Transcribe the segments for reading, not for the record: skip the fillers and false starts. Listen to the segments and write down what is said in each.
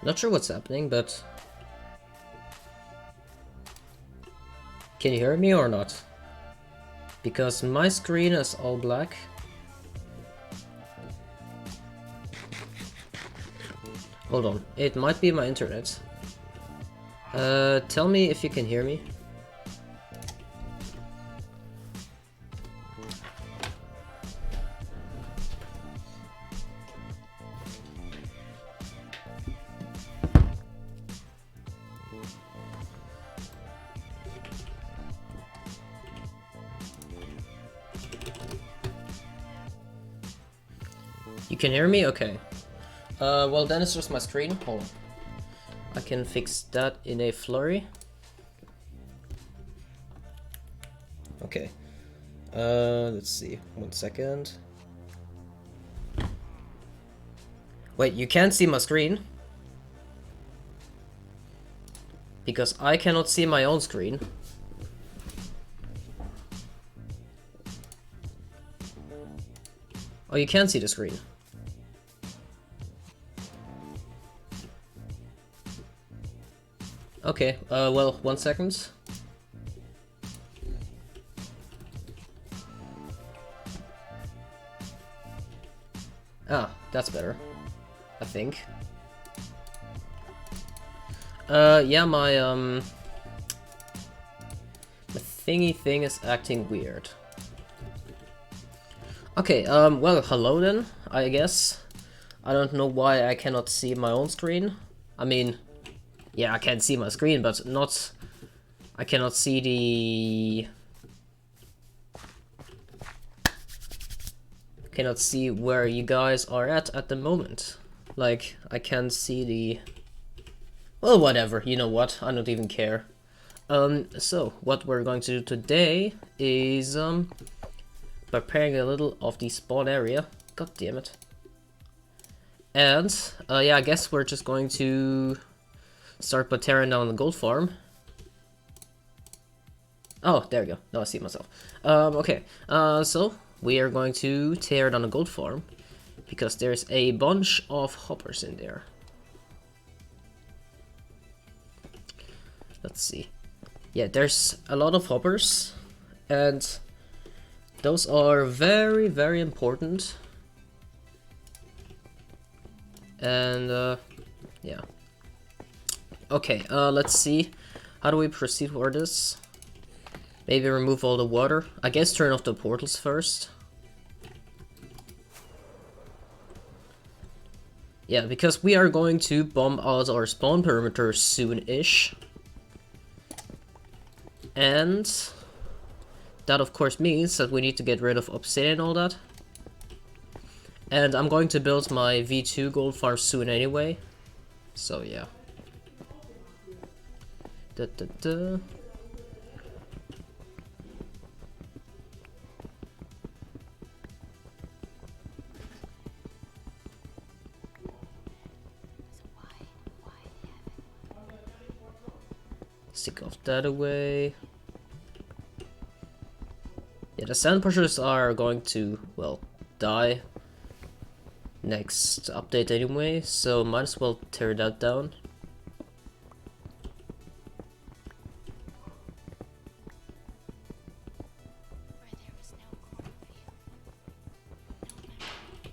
Not sure what's happening, but... Can you hear me or not? Because my screen is all black. Hold on, it might be my internet. Tell me if you can hear me. You can hear me? Okay. Well then it's just my screen. Hold on. I can fix that in a flurry. Okay. Let's see. 1 second. Wait, you can't see my screen? Because I cannot see my own screen. Oh, you can see the screen. Okay, well, 1 second. Ah, that's better. I think. Yeah, my thingy thing is acting weird. Okay, well, hello then, I guess. I don't know why I cannot see my own screen. I mean, yeah, I can see my screen, but not... I cannot see the... Cannot see where you guys are at the moment. Like, I can't see the... Well, whatever, you know what, I don't even care. So, what we're going to do today is, preparing a little of the spawn area. God damn it. And, yeah, I guess we're just going to start by tearing down the gold farm. Oh, there we go. Now I see myself. Okay, so we are going to tear down the gold farm because there's a bunch of hoppers in there. Let's see. Yeah, there's a lot of hoppers, and those are very, very important. And, yeah. Okay, let's see. How do we proceed for this? Maybe remove all the water. I guess turn off the portals first. Yeah, because we are going to bomb out our spawn perimeter soon-ish. And that of course means that we need to get rid of obsidian and all that. And I'm going to build my V2 gold farm soon anyway. So yeah. Stick off that away. Yeah, the sand pushers are going to, well, die next update anyway, so might as well tear that down.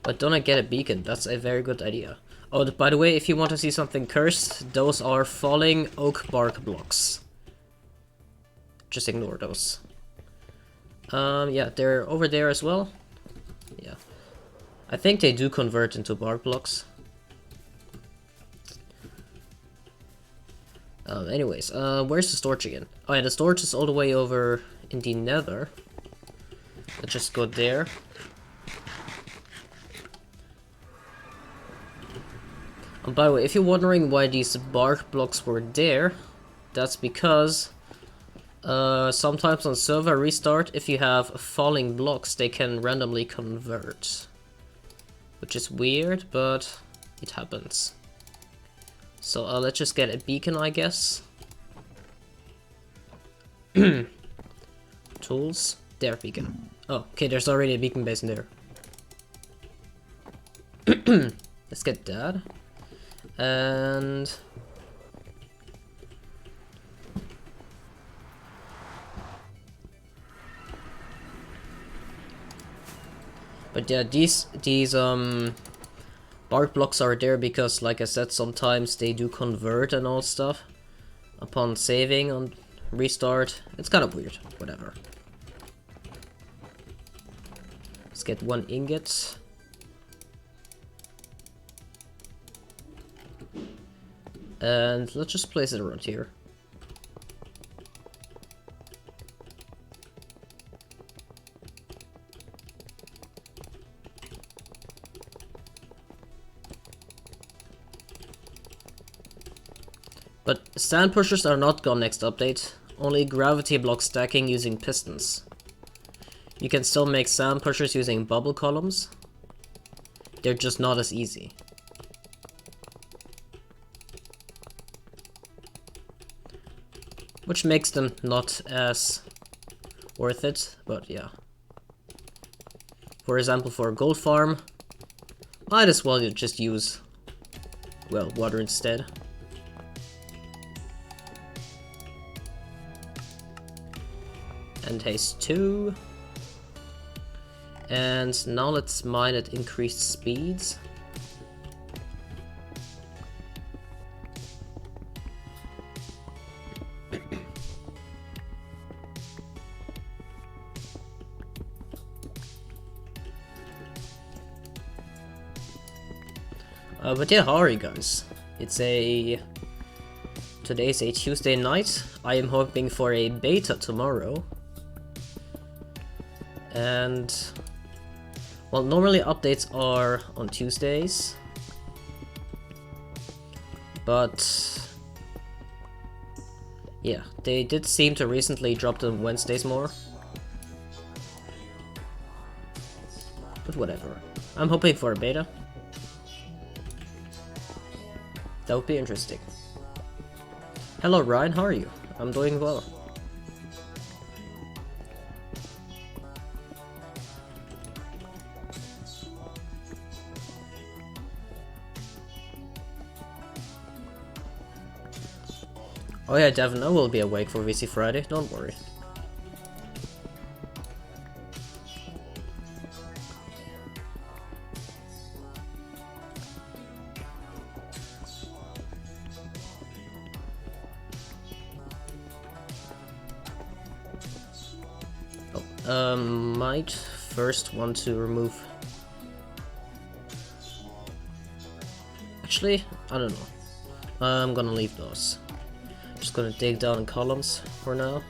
But don't I get a beacon? That's a very good idea. Oh, by the way, if you want to see something cursed, those are falling oak bark blocks. Just ignore those. Yeah, they're over there as well. Yeah. I think they do convert into bark blocks. Anyways, where's the storage again? Oh yeah, the storage is all the way over in the nether. Let's just go there. And by the way, if you're wondering why these bark blocks were there, that's because sometimes on server restart, if you have falling blocks, they can randomly convert. Which is weird, but it happens. So let's just get a beacon, I guess. Tools. There, beacon. Oh, okay, there's already a beacon base in there. Let's get that. And... but yeah, these bark blocks are there because, like I said, sometimes they do convert and all stuff upon saving on restart. It's kind of weird, whatever. Let's get 1 ingot. And let's just place it around here. But sand pushers are not gone next update, only gravity block stacking using pistons. You can still make sand pushers using bubble columns. They're just not as easy. Which makes them not as worth it, but yeah. For example, for a gold farm, might as well just use, well, water instead. And haste 2. And now let's mine at increased speeds. But yeah, how are you guys? Today's a Tuesday night. I am hoping for a beta tomorrow. And, well, normally updates are on Tuesdays, but yeah, they did seem to recently drop them Wednesdays more. But whatever. I'm hoping for a beta. That would be interesting. Hello Ryan, how are you? I'm doing well. Oh yeah, Devin, I will be awake for VC Friday, don't worry. Might first want to remove... Actually, I don't know. I'm gonna leave those. Just gonna dig down in columns for now.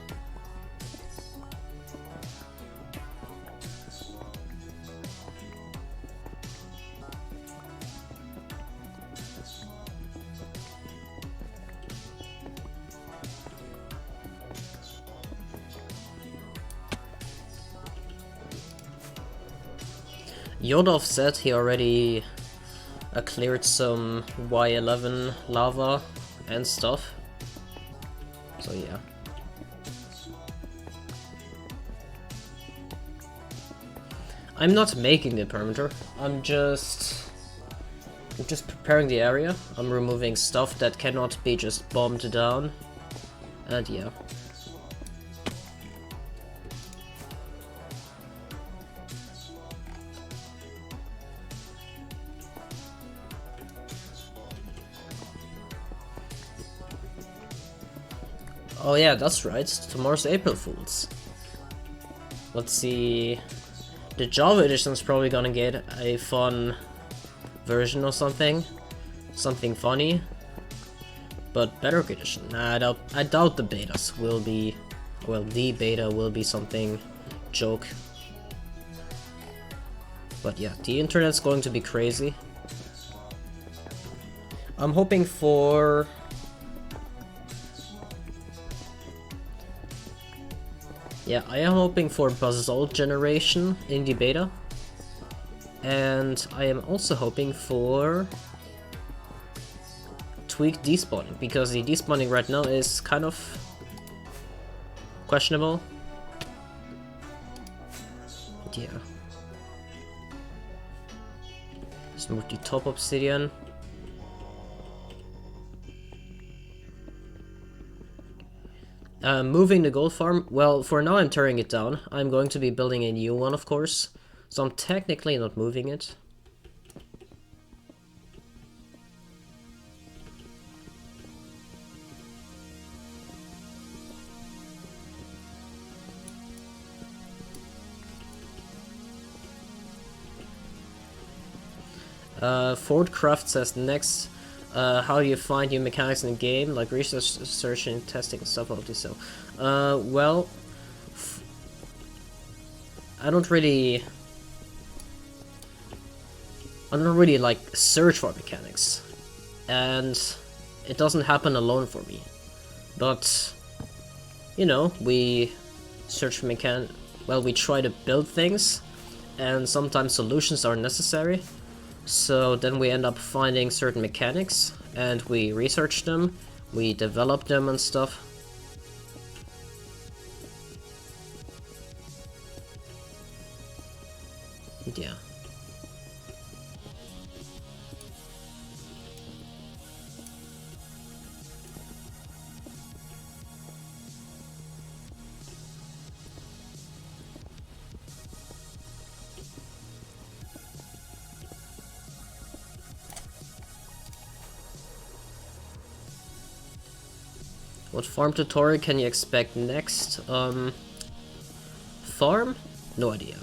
Yodov said he already cleared some Y11 lava and stuff. So yeah. I'm not making the perimeter. I'm just preparing the area. I'm removing stuff that cannot be just bombed down. And yeah. Oh yeah, that's right, tomorrow's April Fools. Let's see... The Java edition is probably gonna get a fun version or something. Something funny. But Bedrock edition, nah, I doubt the betas will be... Well, the beta will be something joke. But yeah, the internet's going to be crazy. I'm hoping for... Yeah, I am hoping for basalt generation in the beta. And I am also hoping for tweaked despawning, because the despawning right now is kind of questionable. Yeah. Let's move the top obsidian. Moving the gold farm. Well, for now I'm tearing it down. I'm going to be building a new one, of course. So I'm technically not moving it. Ford Craft says next, how do you find new mechanics in the game, like research, searching, testing, and stuff like this? So, well, I don't really like search for mechanics, and it doesn't happen alone for me. But you know, we search for well, we try to build things, and sometimes solutions are necessary. So then we end up finding certain mechanics, and we research them, we develop them and stuff. Yeah. What farm tutorial can you expect next? Farm? No idea.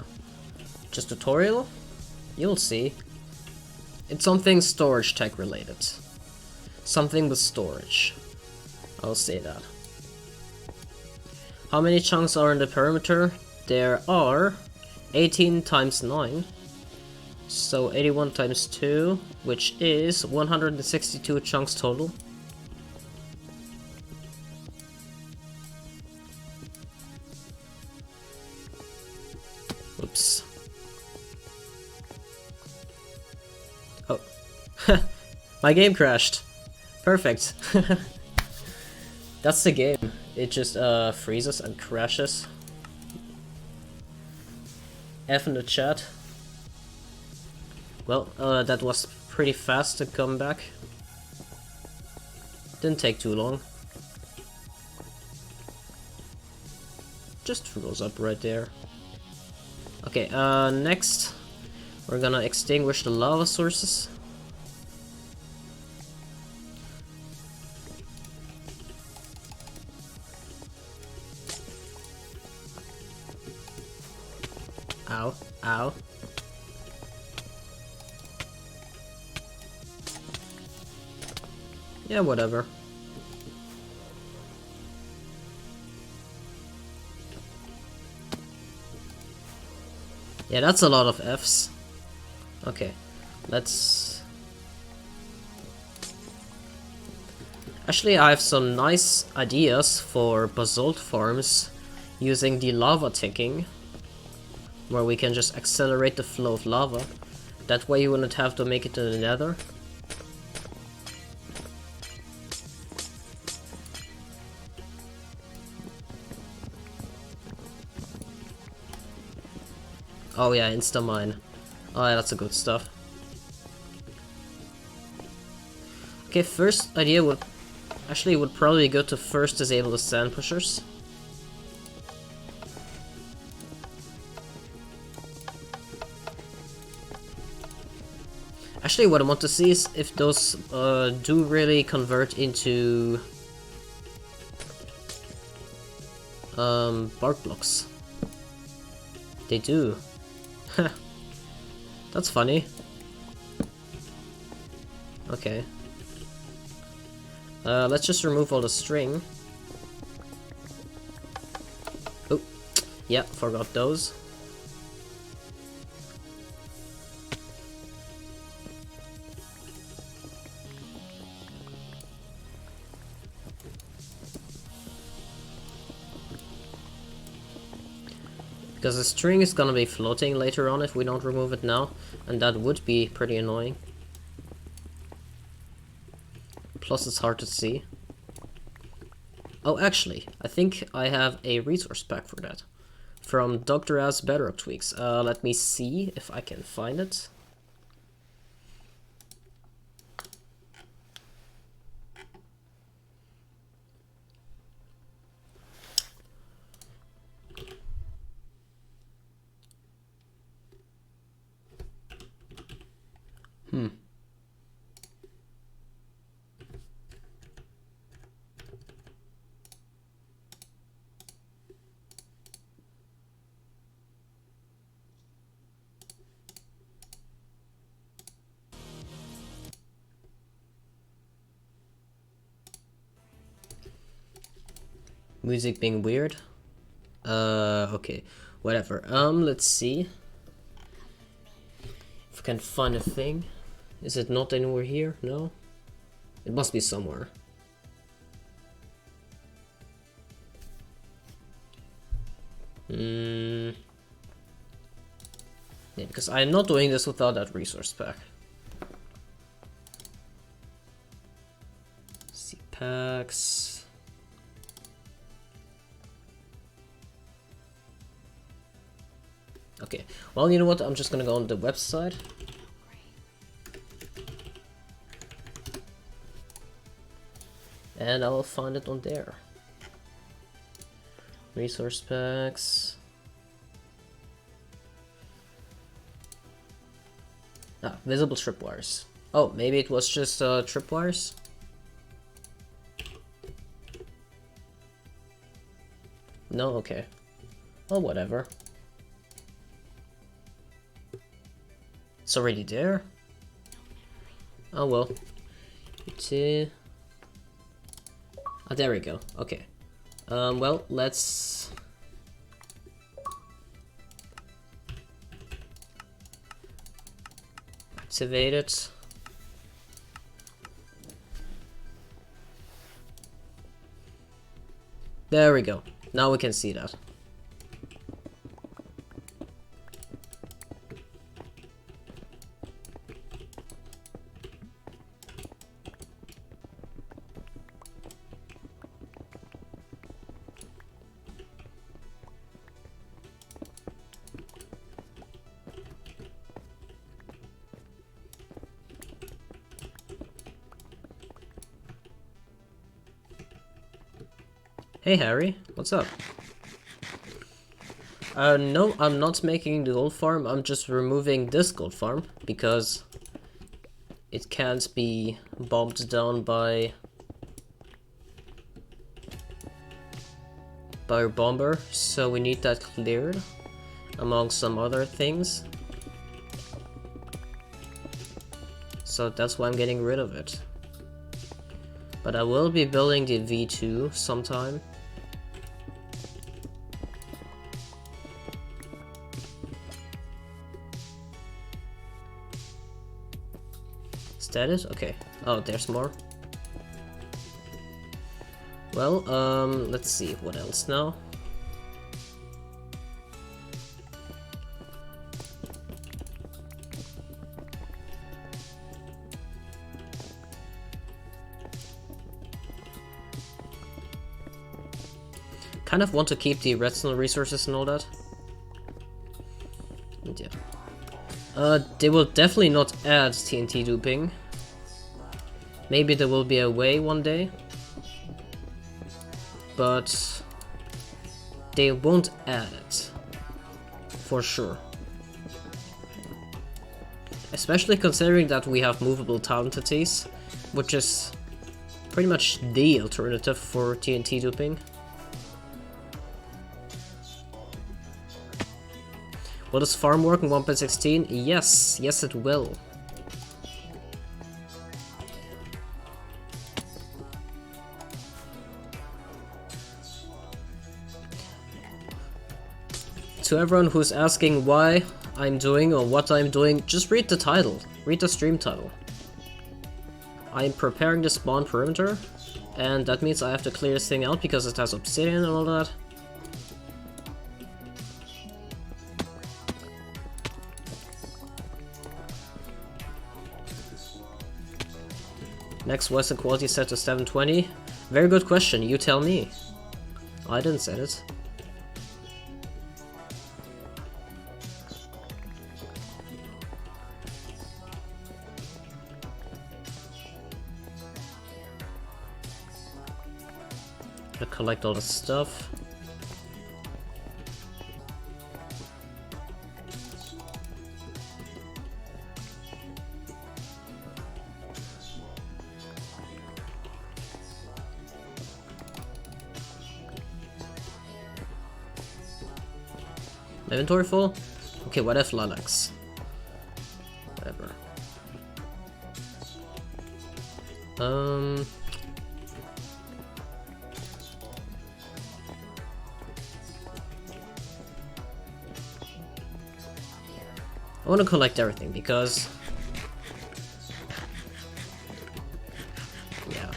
Just tutorial? You'll see. It's something storage tech related. Something with storage. I'll say that. How many chunks are in the perimeter? There are 18 times 9. So 81 times 2, which is 162 chunks total. Oops. Oh. My game crashed. Perfect. That's the game. It just freezes and crashes. F in the chat. Well, that was pretty fast to come back. Didn't take too long. Just froze up right there. Okay, next we're gonna extinguish the lava sources. Ow, ow. Yeah, whatever. Yeah, that's a lot of Fs. Okay, let's... Actually, I have some nice ideas for basalt farms using the lava ticking, where we can just accelerate the flow of lava. That way you wouldn't have to make it to the nether. Oh yeah, insta-mine. Oh yeah, that's a good stuff. Okay, first idea would probably go to first disable the sand pushers. Actually, what I want to see is if those do really convert into bark blocks. They do. That's funny. Okay. Let's just remove all the string. Oh, yeah, forgot those. Because the string is gonna be floating later on if we don't remove it now, and that would be pretty annoying. Plus it's hard to see. Oh, actually, I think I have a resource pack for that. From Dr. Ass Bedrock Tweaks. Let me see if I can find it. Music being weird. Okay, whatever. Let's see if I can find a thing. Is it not anywhere here? No? It must be somewhere. Yeah, because I'm not doing this without that resource pack. See packs. Okay, well, you know what? I'm just gonna go on the website. And I'll find it on there. Resource packs. Ah, visible tripwires. Oh, maybe it was just tripwires? No? Okay. Oh, whatever. It's already there? Oh well. Oh, there we go. Okay. Well, let's... activate it. There we go. Now we can see that. Hey Harry, what's up? No, I'm not making the gold farm, I'm just removing this gold farm, because it can't be bombed down by a bomber, so we need that cleared, among some other things. So that's why I'm getting rid of it. But I will be building the V2 sometime. That is? Okay. Oh, there's more. Well, let's see, what else now? Kind of want to keep the redstone resources and all that. And yeah. They will definitely not add TNT duping. Maybe there will be a way one day, but they won't add it, for sure. Especially considering that we have movable tile entities, which is pretty much the alternative for TNT duping. Will this farm work in 1.16? Yes, yes it will. To everyone who's asking why I'm doing or what I'm doing, just read the title. Read the stream title. I'm preparing the spawn perimeter, and that means I have to clear this thing out because it has obsidian and all that. Next Western quality set to 720. Very good question, you tell me. I didn't set it. to collect all the stuff. Inventory full? Okay, what if lilacs? Whatever. I want to collect everything because... yeah.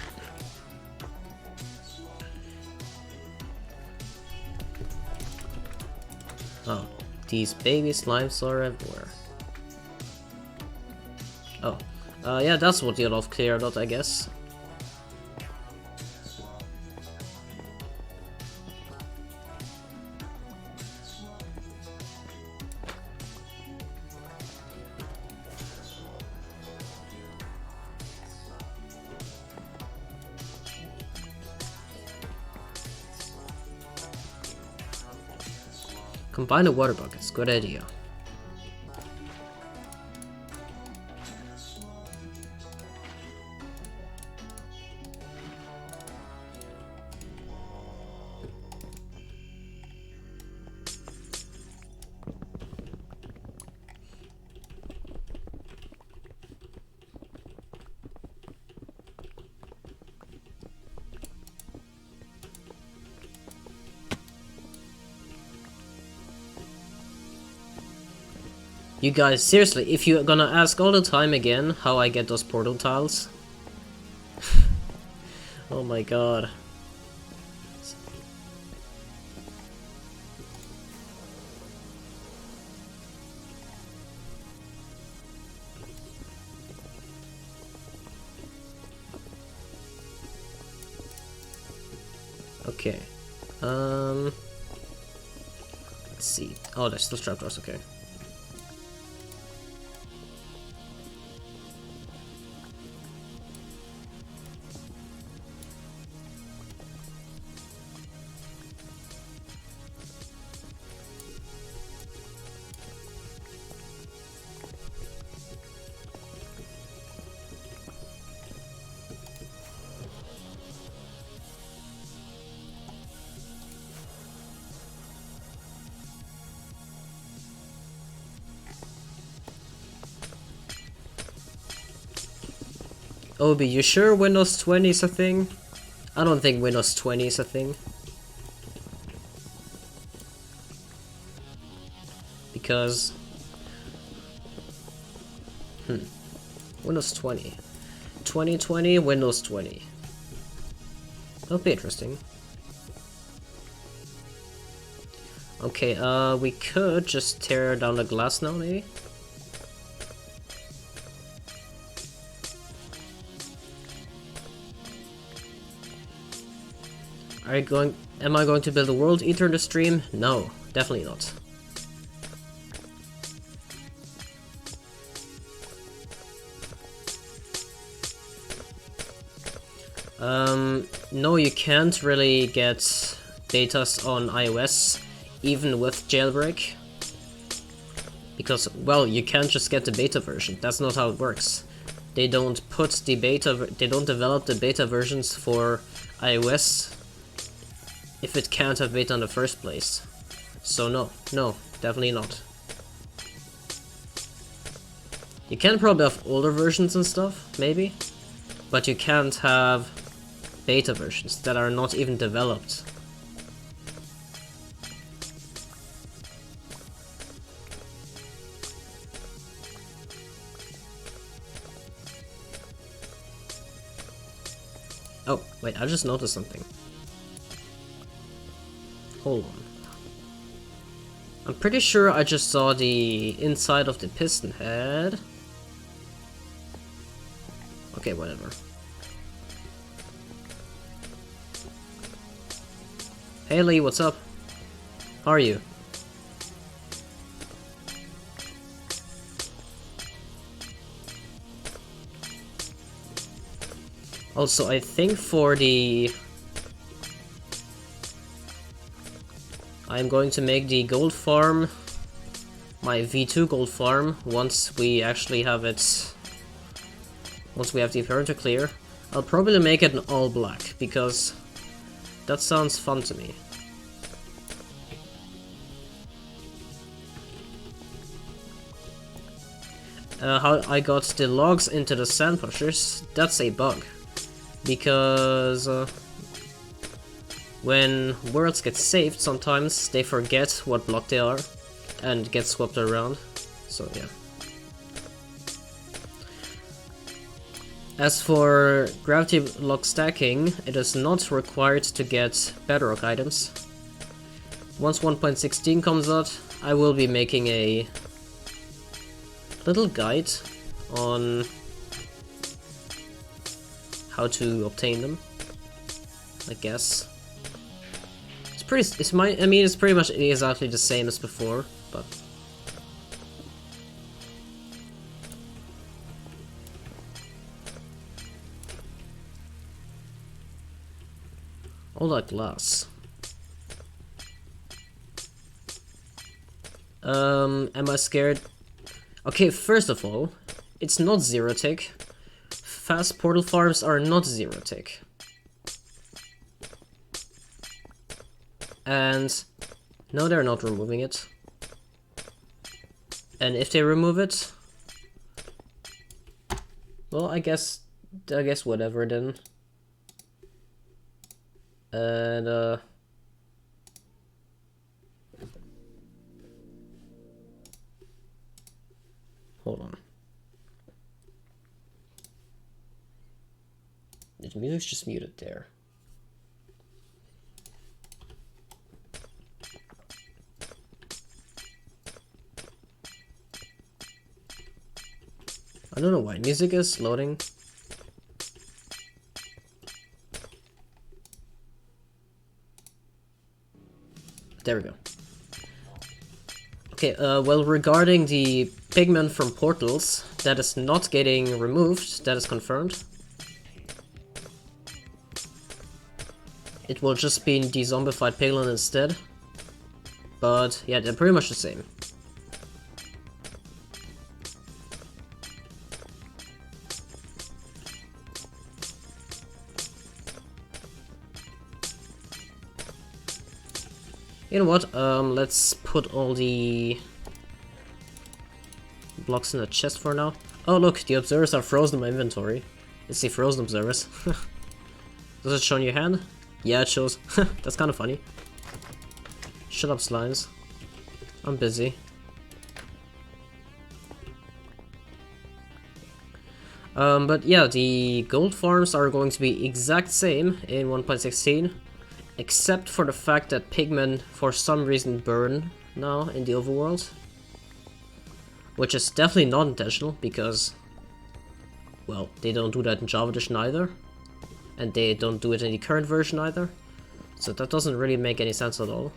Oh, these baby slimes are everywhere. Oh, yeah, that's what you'll have cleared out, I guess. Combine the water buckets, good idea. You guys, seriously, if you're gonna ask all the time again how I get those portal tiles... oh my god. Okay. Let's see. Oh, there's still trapdoors, okay. Obi, you sure Windows 20 is a thing? I don't think Windows 20 is a thing. Because... Windows 20. 2020, Windows 20. That'll be interesting. Okay, we could just tear down the glass now, maybe? Am I going to build a world eater in the stream? No, definitely not. No, you can't really get betas on iOS, even with jailbreak. Because, well, you can't just get the beta version. That's not how it works. They don't put the they don't develop the beta versions for iOS if it can't have beta in the first place. So no, definitely not. You can probably have older versions and stuff, maybe, but you can't have beta versions that are not even developed. Oh, wait, I just noticed something. Hold on. I'm pretty sure I just saw the inside of the piston head. Okay, whatever. Hey Lee, what's up? How are you? Also, I think for the I'm going to make the gold farm my V2 gold farm once we actually have it. Once we have the apparent to clear. I'll probably make it an all black because that sounds fun to me. How I got the logs into the sand pushers, that's a bug. Because when worlds get saved, sometimes they forget what block they are and get swapped around. So yeah. As for gravity block stacking, it is not required to get bedrock items. Once 1.16 comes out, I will be making a little guide on how to obtain them, I guess. It's pretty much exactly the same as before, but all that glass. Am I scared? Okay, first of all, it's not zero tick. Fast portal farms are not zero tick. And no, they're not removing it. And if they remove it, well, I guess whatever then. And hold on. The music's just muted there. I don't know why music is loading. There we go. Okay, well, regarding the pigment from portals, that is not getting removed, that is confirmed. It will just be de-zombified pigment instead. But yeah, they're pretty much the same. You know what, let's put all the blocks in the chest for now. Oh look, the observers are frozen in my inventory. It's the frozen observers. Does it show in your hand? Yeah, it shows. That's kind of funny. Shut up, slimes. I'm busy. But yeah, the gold farms are going to be exact same in 1.16. Except for the fact that pigmen for some reason burn now in the overworld. Which is definitely not intentional because, well, they don't do that in Java Edition either. And they don't do it in the current version either. So that doesn't really make any sense at all.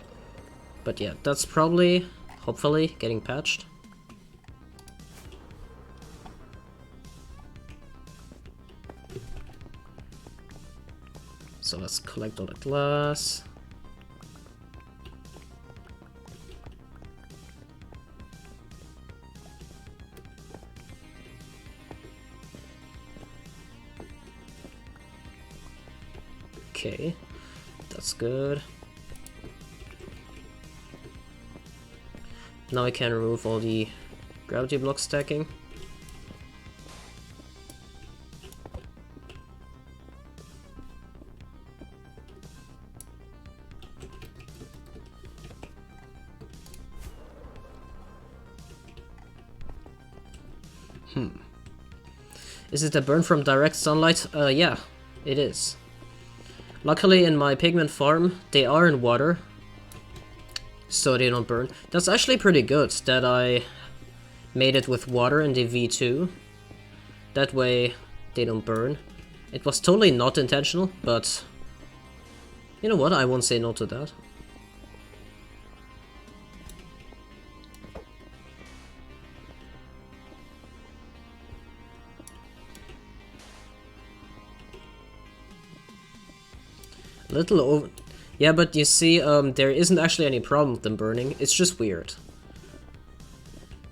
But yeah, that's probably, hopefully, getting patched. So let's collect all the glass. Okay, that's good. Now I can remove all the gravity block stacking. Is it a burn from direct sunlight? Yeah, it is. Luckily in my pigment farm, they are in water, so they don't burn. That's actually pretty good that I made it with water in the V2. That way they don't burn. It was totally not intentional, but you know what, I won't say no to that. Yeah, but you see, there isn't actually any problem with them burning. It's just weird.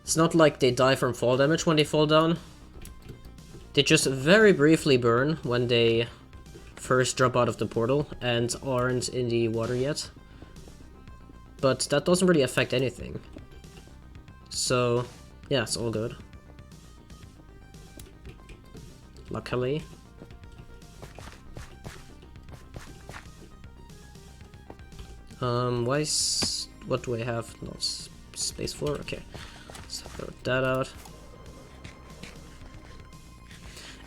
It's not like they die from fall damage when they fall down. They just very briefly burn when they first drop out of the portal and aren't in the water yet. But that doesn't really affect anything. So, yeah, it's all good. Luckily. What do I have? No, space for? Okay. So throw that out.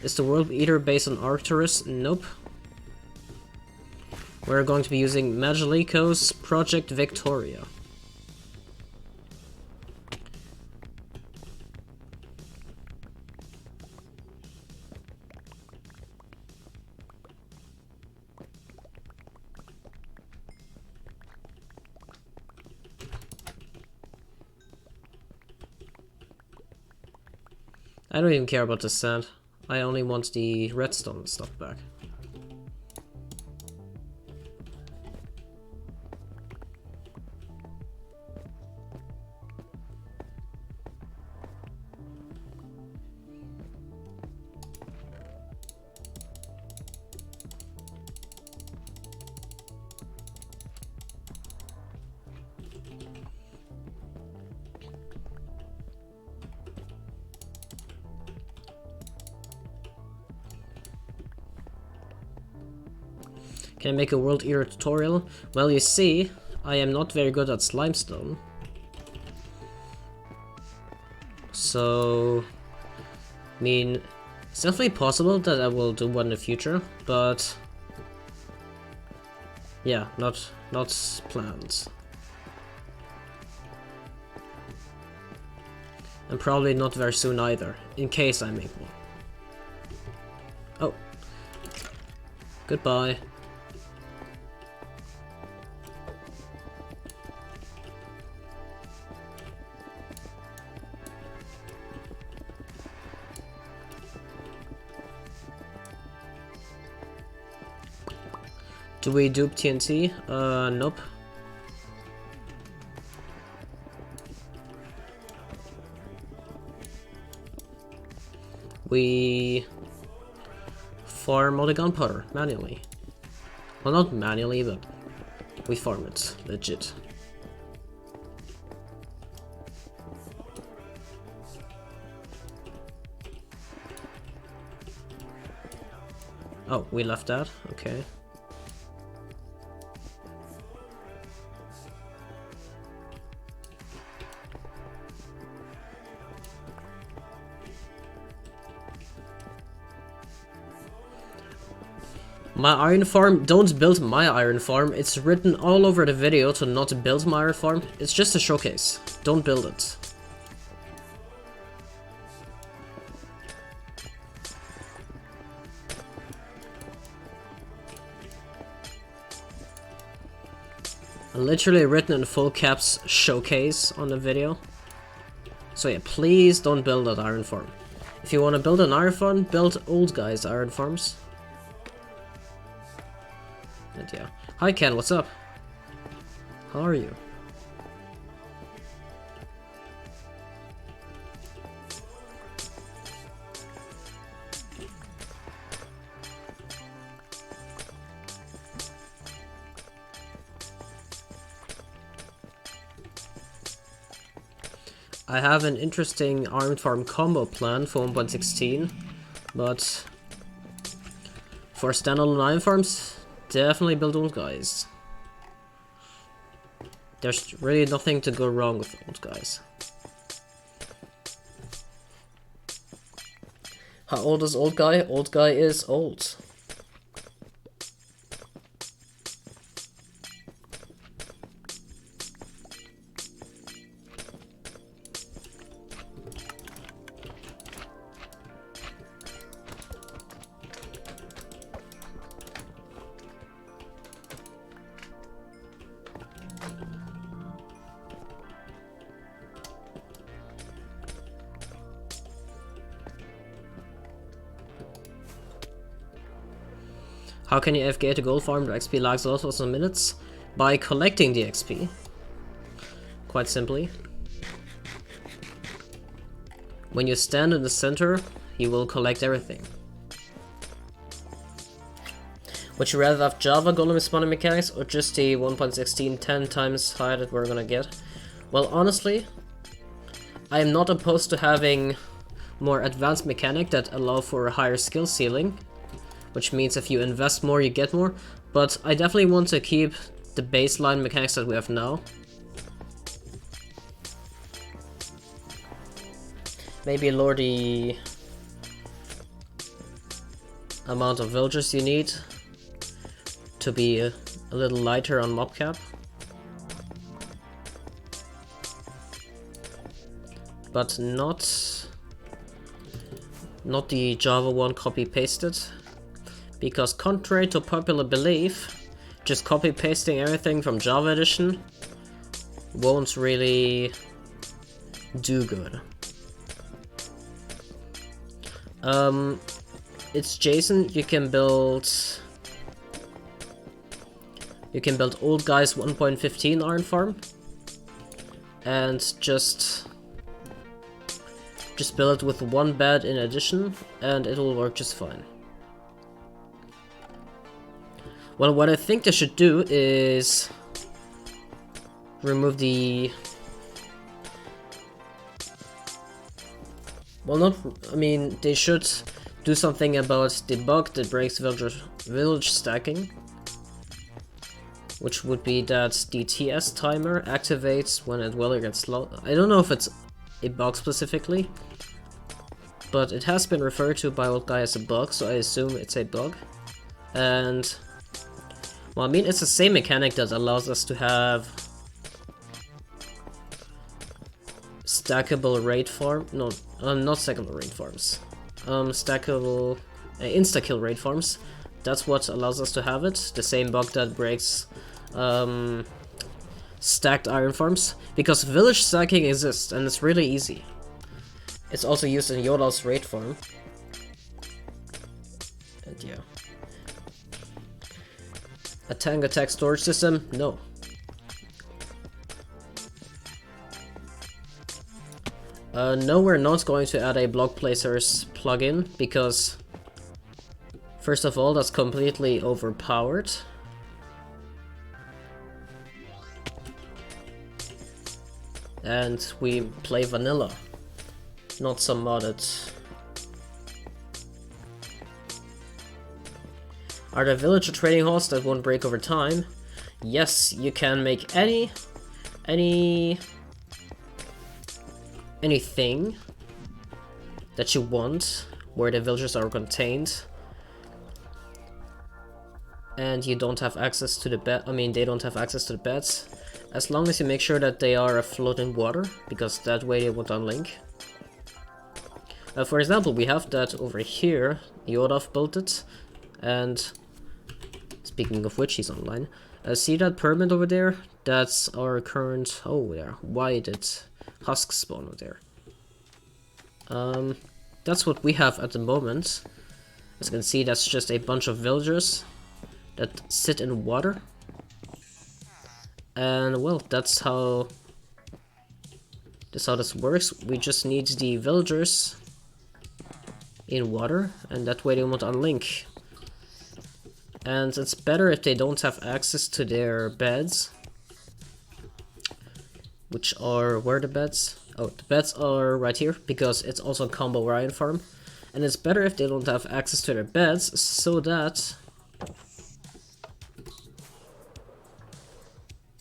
Is the World Eater based on Arcturus? Nope. We're going to be using Magelico's Project Victoria. I don't even care about the sand. I only want the redstone stuff back. Can I make a World Eater tutorial? Well, you see, I am not very good at Slimestone. So, I mean, it's definitely possible that I will do one in the future, but yeah, not planned. And probably not very soon either, in case I make one. Oh. Goodbye. Do we dupe TNT? Nope. We farm all the gunpowder manually. Well, not manually, but we farm it legit. Oh, we left that? Okay. My iron farm? Don't build my iron farm. It's written all over the video to not build my iron farm. It's just a showcase. Don't build it. Literally written in full caps showcase on the video. So yeah, please don't build that iron farm. If you want to build an iron farm, build old guys' iron farms. And yeah. Hi Ken, what's up? How are you? I have an interesting iron farm combo plan for 1.16, but for standalone iron farms, definitely build old guys. There's really nothing to go wrong with old guys. How old is old guy? Old guy is old. How can you FK to gold farm? The XP lags a lot for some minutes? By collecting the XP. Quite simply. When you stand in the center, he will collect everything. Would you rather have Java golem spawning mechanics or just the 1.16 10 times higher that we're gonna get? Well, honestly, I am not opposed to having more advanced mechanic that allow for a higher skill ceiling, which means if you invest more, you get more, but I definitely want to keep the baseline mechanics that we have now. Maybe lower the amount of villagers you need to be a little lighter on mob cap. But not the Java one copy pasted, because contrary to popular belief, just copy pasting everything from Java edition won't really do good. It's JSON. You can build old guys 1.15 iron farm and just build it with one bed in addition, and it will work just fine. Well, what I think they should do is remove the... Well, not... I mean, they should do something about the bug that breaks village stacking, which would be that the TS timer activates when a dweller gets slow. I don't know if it's a bug specifically, but it has been referred to by old guy as a bug, so I assume it's a bug. And well, I mean, it's the same mechanic that allows us to have stackable raid farm. No, not stackable raid farms. Stackable insta-kill raid farms. That's what allows us to have it. The same bug that breaks stacked iron farms, because village stacking exists and it's really easy. It's also used in Yodal's raid farm. And yeah. A tank attack storage system? No. No, we're not going to add a block placers plugin, because first of all, that's completely overpowered. And we play vanilla, not some modded. Are there villager trading halls that won't break over time? Yes, you can make anything that you want where the villagers are contained, and you don't have access to the bed. I mean, they don't have access to the beds, as long as you make sure that they are afloat in water, because that way they won't unlink. For example, we have that over here. Yodaf built it, and speaking of which, he's online. See that permit over there? That's our current... Oh yeah, why did Husk spawn over there? That's what we have at the moment. As you can see, that's just a bunch of villagers that sit in water. And well, that's how this works. We just need the villagers in water, and that way they won't unlink. And it's better if they don't have access to their beds. Which are, where are the beds? Oh, the beds are right here, because it's also a combo Ryan farm. And it's better if they don't have access to their beds, so that...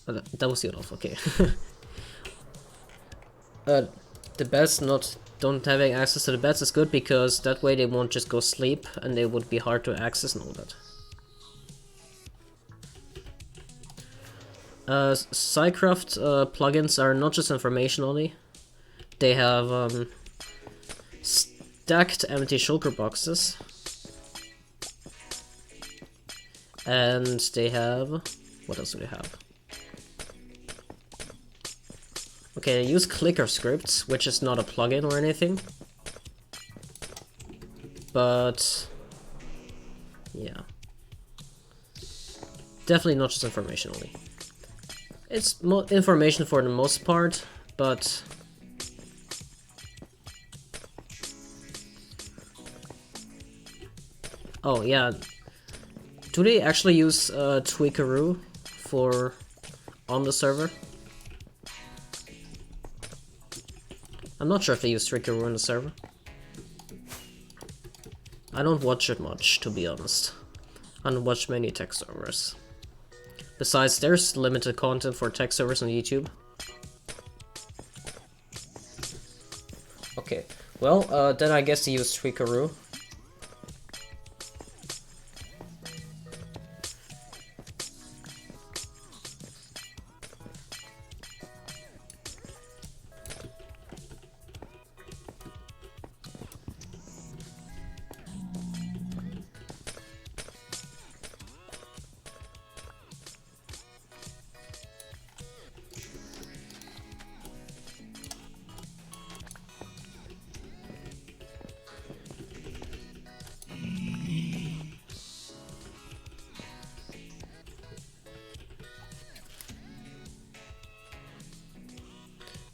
Oh, that was the other, okay. The beds don't having access to the beds is good, because that way they won't just go sleep, and they would be hard to access and all that. Psycraft plugins are not just information only. They have stacked empty shulker boxes. And they have... What else do they have? Okay, they use clicker scripts, which is not a plugin or anything. But... yeah. definitely not just information only. It's information for the most part, but oh yeah, do they actually use Tweakaroo for on the server? I'm not sure if they use Tweakaroo on the server. I don't watch it much, to be honest. I don't watch many tech servers. Besides, there's limited content for tech servers on YouTube. Okay, well, then I guess they use Tweakaroo.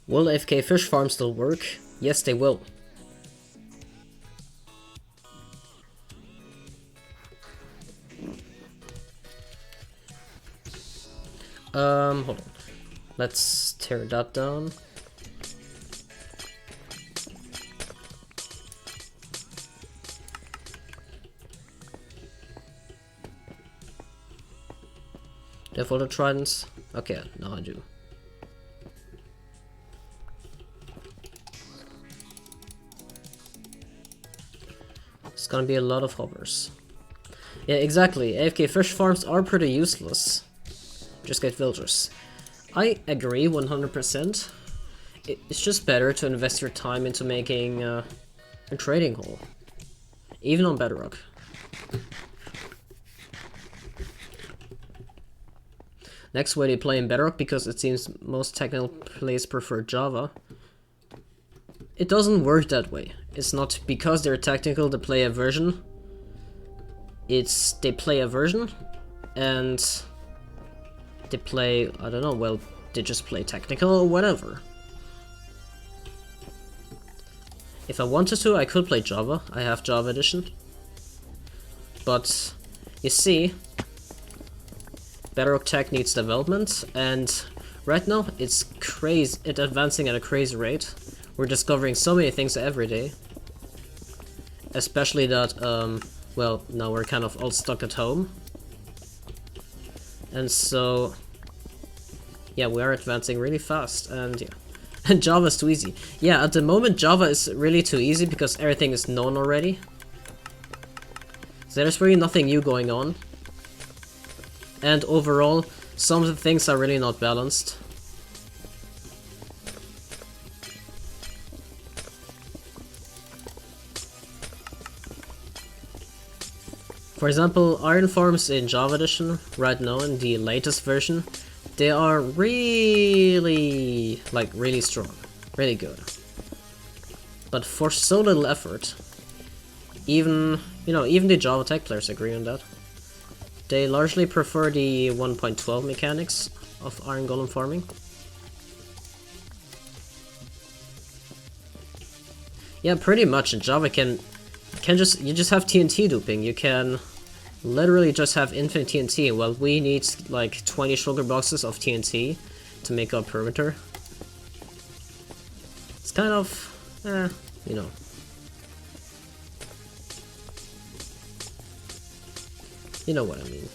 Will AFK fish farm still work? Yes, they will. Hold on. Let's tear that down. Do I have all the tridents? Okay, now I do. It's gonna be a lot of hovers. Yeah, exactly. AFK fish farms are pretty useless. Just get villagers. I agree 100%. It's just better to invest your time into making a trading hall. Even on Bedrock. Next way they play in Bedrock, because it seems most technical players prefer Java. It doesn't work that way. It's not because they're technical they play a version. It's they play a version and they play, I don't know, well, they just play technical or whatever. If I wanted to, I could play Java. I have Java Edition. But you see, Bedrock Tech needs development, and right now it's crazy. It's advancing at a crazy rate. We're discovering so many things every day. Especially that, well, now we're kind of all stuck at home. And so, yeah, we are advancing really fast, and yeah. And Java's too easy. Yeah, at the moment Java is really too easy because everything is known already. So there's really nothing new going on. And overall, some of the things are really not balanced. For example, iron farms in Java Edition, right now in the latest version, they are really, like, really strong. Really good. But for so little effort, even, you know, even the Java Tech players agree on that. They largely prefer the 1.12 mechanics of iron golem farming. Yeah, pretty much. In Java you just have TNT duping. You can literally just have infinite TNT. Well, we need like 20 sugar boxes of TNT to make our perimeter. It's kind of, you know. You know what I mean.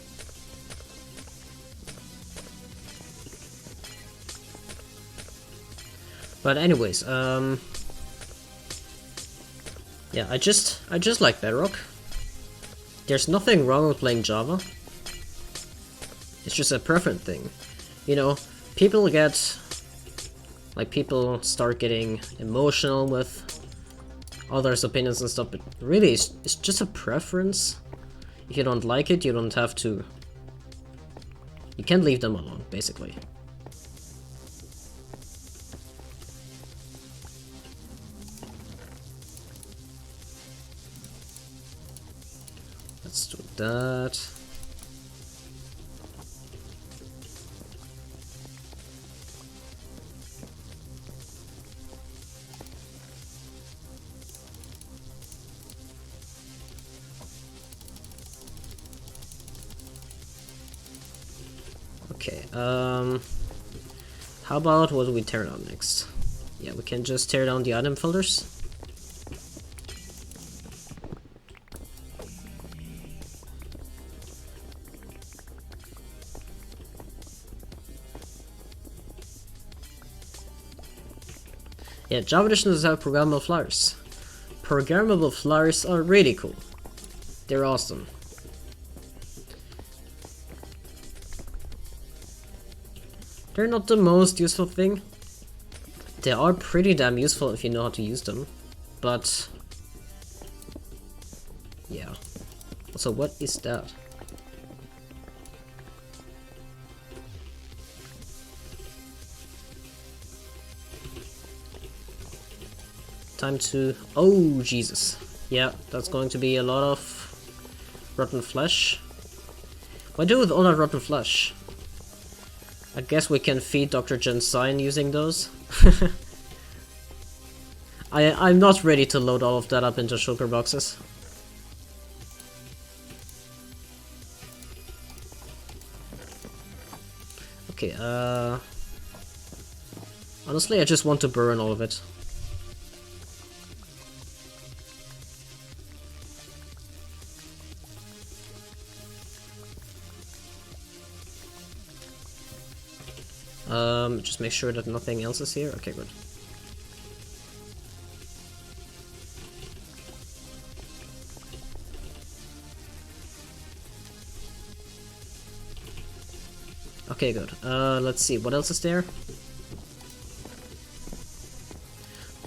But anyways, yeah, I just like Bedrock. There's nothing wrong with playing Java. It's just a preference thing. You know, people start getting emotional with others' opinions and stuff, but really, it's just a preference. If you don't like it, you don't have to. You can't leave them alone, basically. Let's do that. Okay, how about what do we tear down next? Yeah, we can just tear down the item folders. Yeah, Java Edition does have programmable flyers. Programmable flyers are really cool. They're awesome. They're not the most useful thing. They are pretty damn useful if you know how to use them. But yeah. So what is that? Time to... Oh, Jesus. Yeah, that's going to be a lot of rotten flesh. What do with all that rotten flesh? I guess we can feed Dr. Jensen using those. I'm not ready to load all of that up into shulker boxes. Okay, honestly, I just want to burn all of it. Just make sure that nothing else is here. Okay, good. Okay, good. Let's see, what else is there?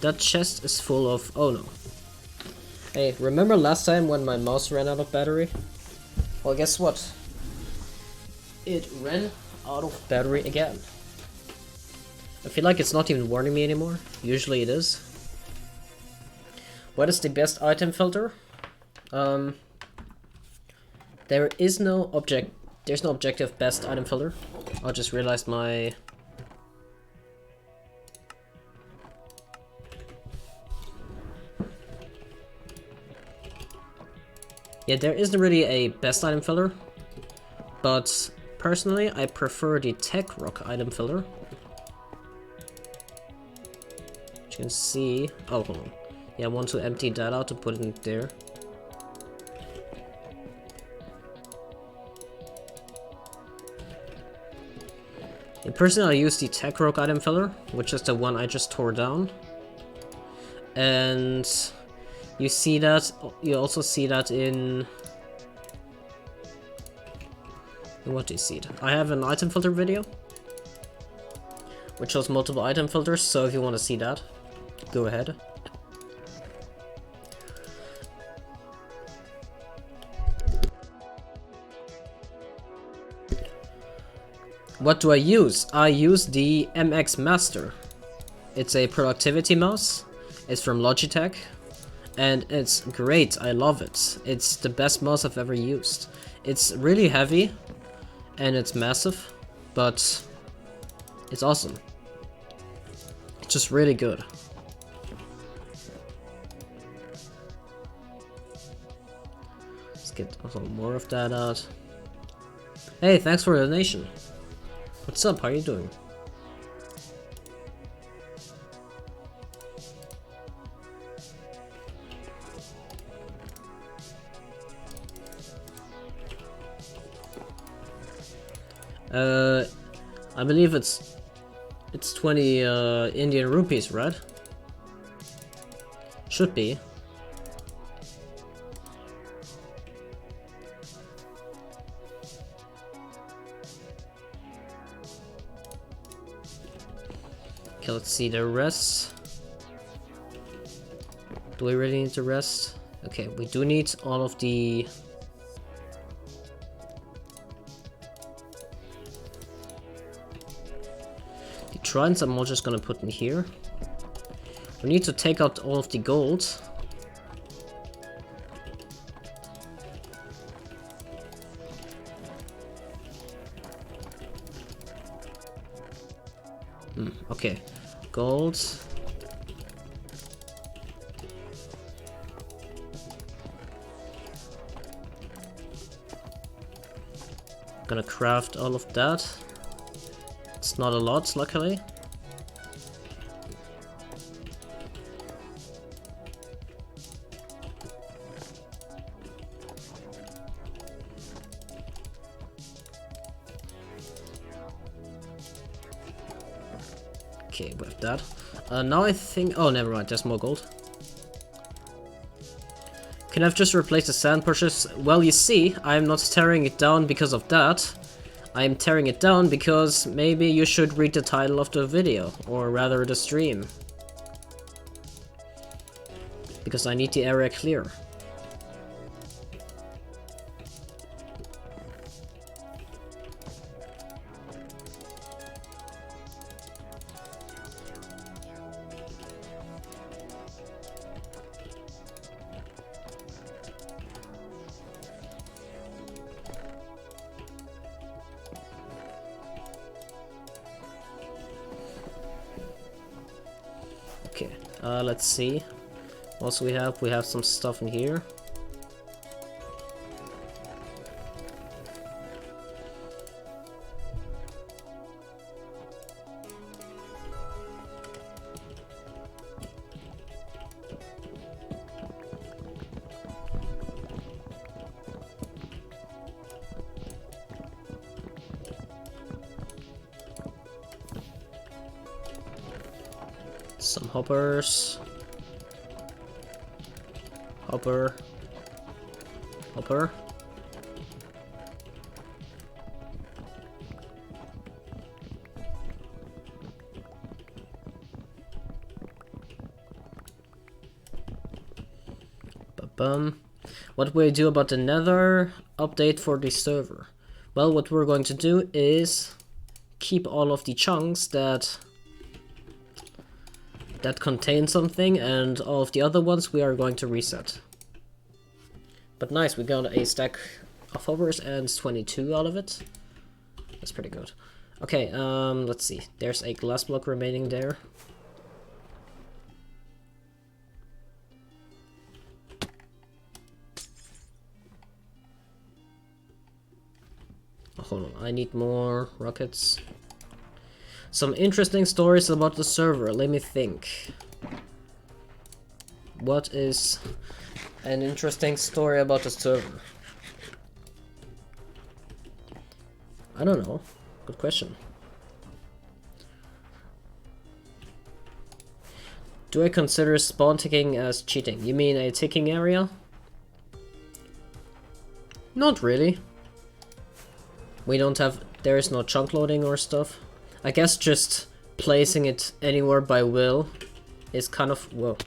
That chest is full of... Oh no. Hey, remember last time when my mouse ran out of battery? Well, guess what? It ran out of battery again. I feel like it's not even warning me anymore. Usually it is. What is the best item filter? There is no there's no objective best item filter. I just realized my... Yeah, there isn't really a best item filter, but personally I prefer the tech rock item filter. You can see... Oh, hold on. Yeah, I want to empty that out to put it in there. And personally, I use the Tech Rock item filler, which is the one I just tore down. And you see that, you also see that in... What do you see? I have an item filter video, which shows multiple item filters, so if you want to see that, go ahead. What do I use? I use the MX Master. It's a productivity mouse. It's from Logitech. And it's great, I love it. It's the best mouse I've ever used. It's really heavy, and it's massive, but it's awesome. It's just really good. Let's get a little more of that out. Hey, thanks for the donation. What's up? How are you doing? I believe it's 20 Indian rupees, right? Should be. Okay, let's see the rest. Do we really need the rest? Okay, we do need all of the... Shrines I'm all just gonna put in here. We need to take out all of the gold. Okay, gold. Gonna craft all of that. It's not a lot, luckily. Okay, with that. Now I think... Oh, never mind, there's more gold. Can I just replace the sand purchase? Well, you see, I'm not tearing it down because of that. I'm tearing it down because maybe you should read the title of the video, or rather the stream. Because I need the area clear. Okay, let's see. What we have some stuff in here. Some hoppers. Hopper. Hopper. Ba-bum. What will we do about the nether update for the server? Well, what we're going to do is keep all of the chunks that contain something, and all of the other ones we are going to reset. But nice, we got a stack of hovers and 22 out of it. That's pretty good. Okay, let's see. There's a glass block remaining there. Oh, hold on, I need more rockets. Some interesting stories about the server, let me think. What is an interesting story about the server? I don't know. Good question. Do I consider spawn ticking as cheating? You mean a ticking area? Not really. We don't have... There is no chunk loading or stuff. I guess just placing it anywhere by will is kind of, well,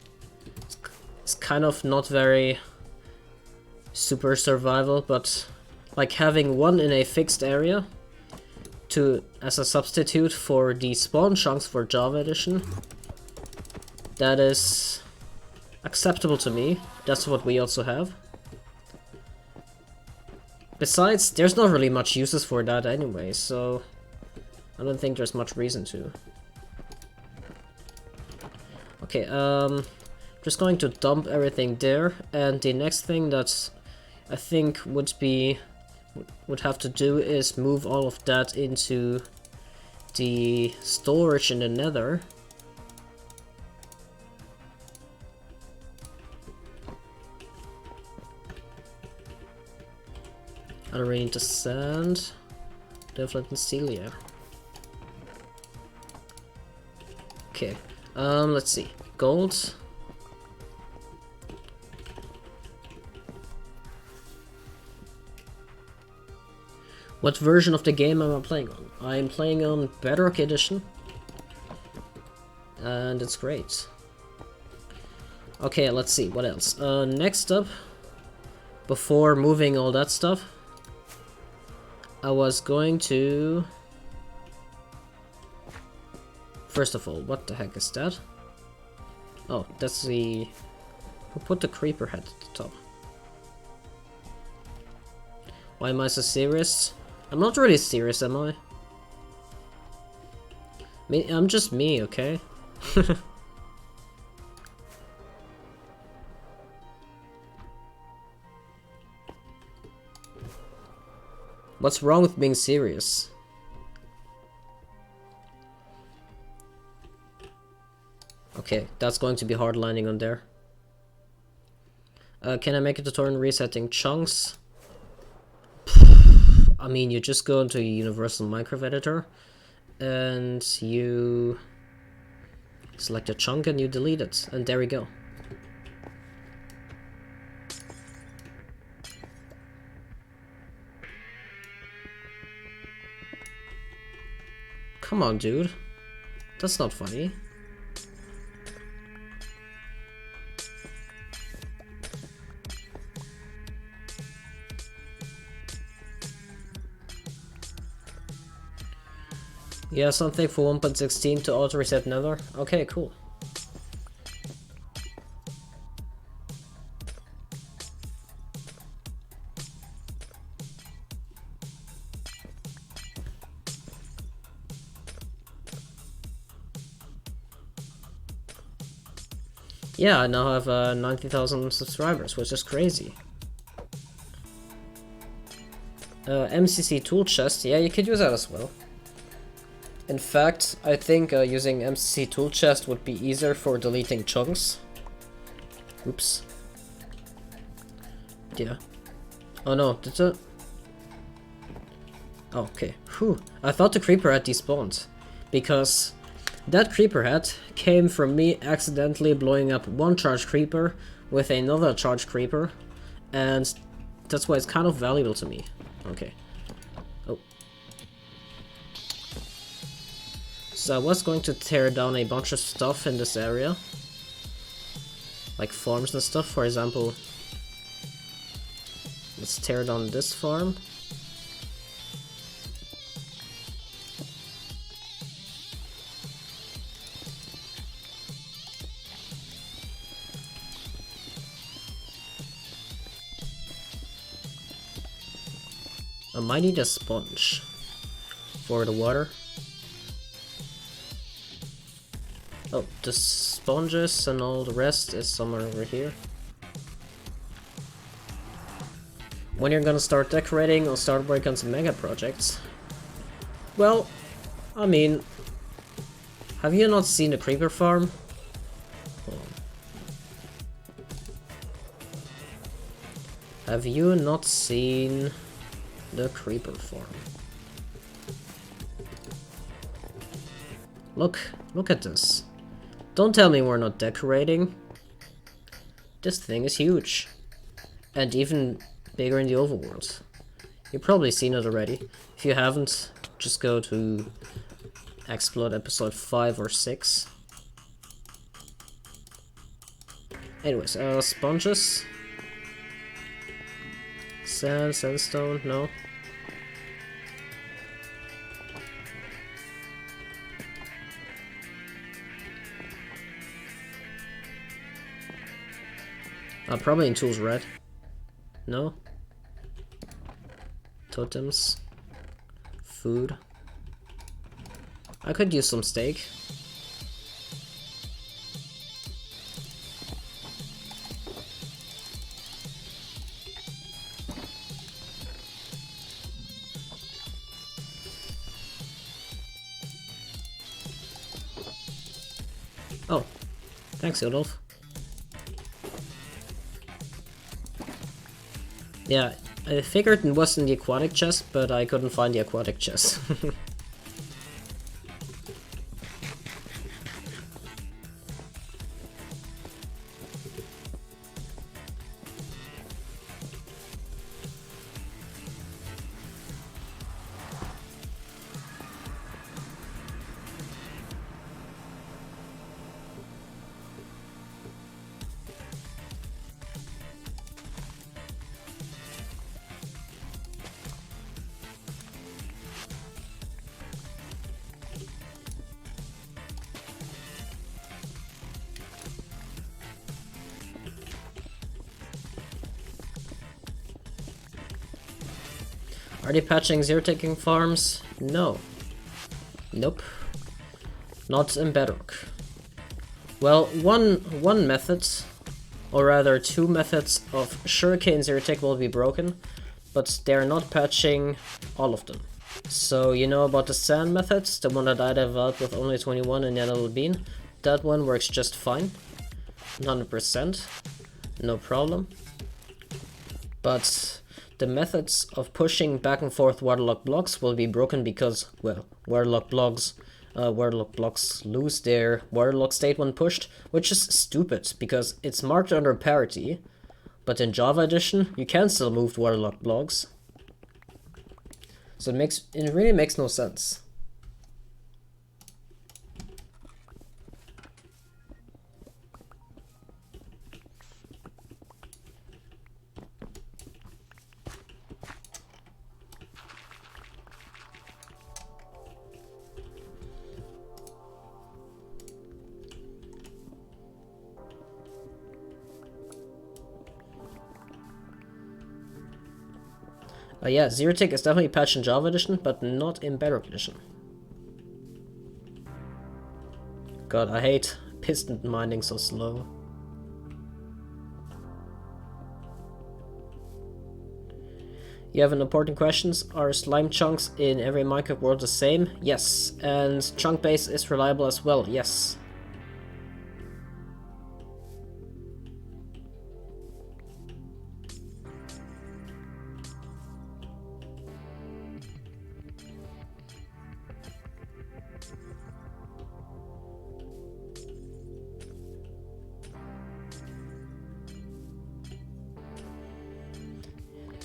it's kind of not very super survival, but like having one in a fixed area as a substitute for the spawn chunks for Java Edition, that is acceptable to me. That's what we also have. Besides, there's not really much uses for that anyway, so I don't think there's much reason to. Okay, just going to dump everything there, and the next thing that I think would have to do is move all of that into the storage in the nether. I don't really need the sand, definitely steel, yeah. Okay, let's see. Gold. What version of the game am I playing on? I'm playing on Bedrock Edition. And it's great. Okay, let's see, what else? Next up, before moving all that stuff, I was going to... First of all, what the heck is that? Oh, that's the... Who put the creeper head at the top? Why am I so serious? I'm not really serious, am I? I'm just me, okay? What's wrong with being serious? Okay, that's going to be hard landing on there. Can I make a tutorial resetting chunks? I mean, you just go into Universal Minecraft Editor and you select a chunk and you delete it, and there we go. Come on, dude. That's not funny. Yeah, something for 1.16 to auto-reset Nether. Okay, cool. Yeah, I now have 90,000 subscribers, which is crazy. MCC tool chest, yeah, you could use that as well. In fact, I think using MCC tool chest would be easier for deleting chunks. Oops. Yeah. Oh no, did it? Oh, okay. Whew. I thought the creeper had despawned, because that creeper head came from me accidentally blowing up one charged creeper with another charged creeper, and that's why it's kind of valuable to me. Okay. Oh. So I was going to tear down a bunch of stuff in this area, like farms and stuff. For example, let's tear down this farm. I might need a sponge for the water. Oh, the sponges and all the rest is somewhere over here. When you're gonna start decorating or start working on some mega projects? Well, I mean, have you not seen the creeper farm? Hold on. Have you not seen the creeper farm? Look at this. Don't tell me we're not decorating. This thing is huge. And even bigger in the overworld. You've probably seen it already. If you haven't, just go to Xploit episode 5 or 6. Anyways, sponges. Sand, sandstone, no. Probably in tools red. No. Totems. Food. I could use some steak. Oh, thanks, Yodolf. Yeah, I figured it was in the aquatic chest, but I couldn't find the aquatic chest. Are they patching zero-taking farms? No. Nope. Not in Bedrock. Well, one method, or rather two methods of sugarcane zero-take will be broken, but they're not patching all of them. So you know about the sand methods, the one that I developed with only 21 and the little bean? that one works just fine. 100%. No problem. But the methods of pushing back and forth waterlogged blocks will be broken because, well, waterlogged blocks lose their waterlogged state when pushed, which is stupid because it's marked under parity, but in Java Edition you can still move waterlogged blocks. So it really makes no sense. Yeah, zero tick is definitely patched in Java Edition, but not in Bedrock Edition. God, I hate piston mining so slow. You have an important question. Are slime chunks in every Minecraft world the same? Yes. And chunk base is reliable as well? Yes.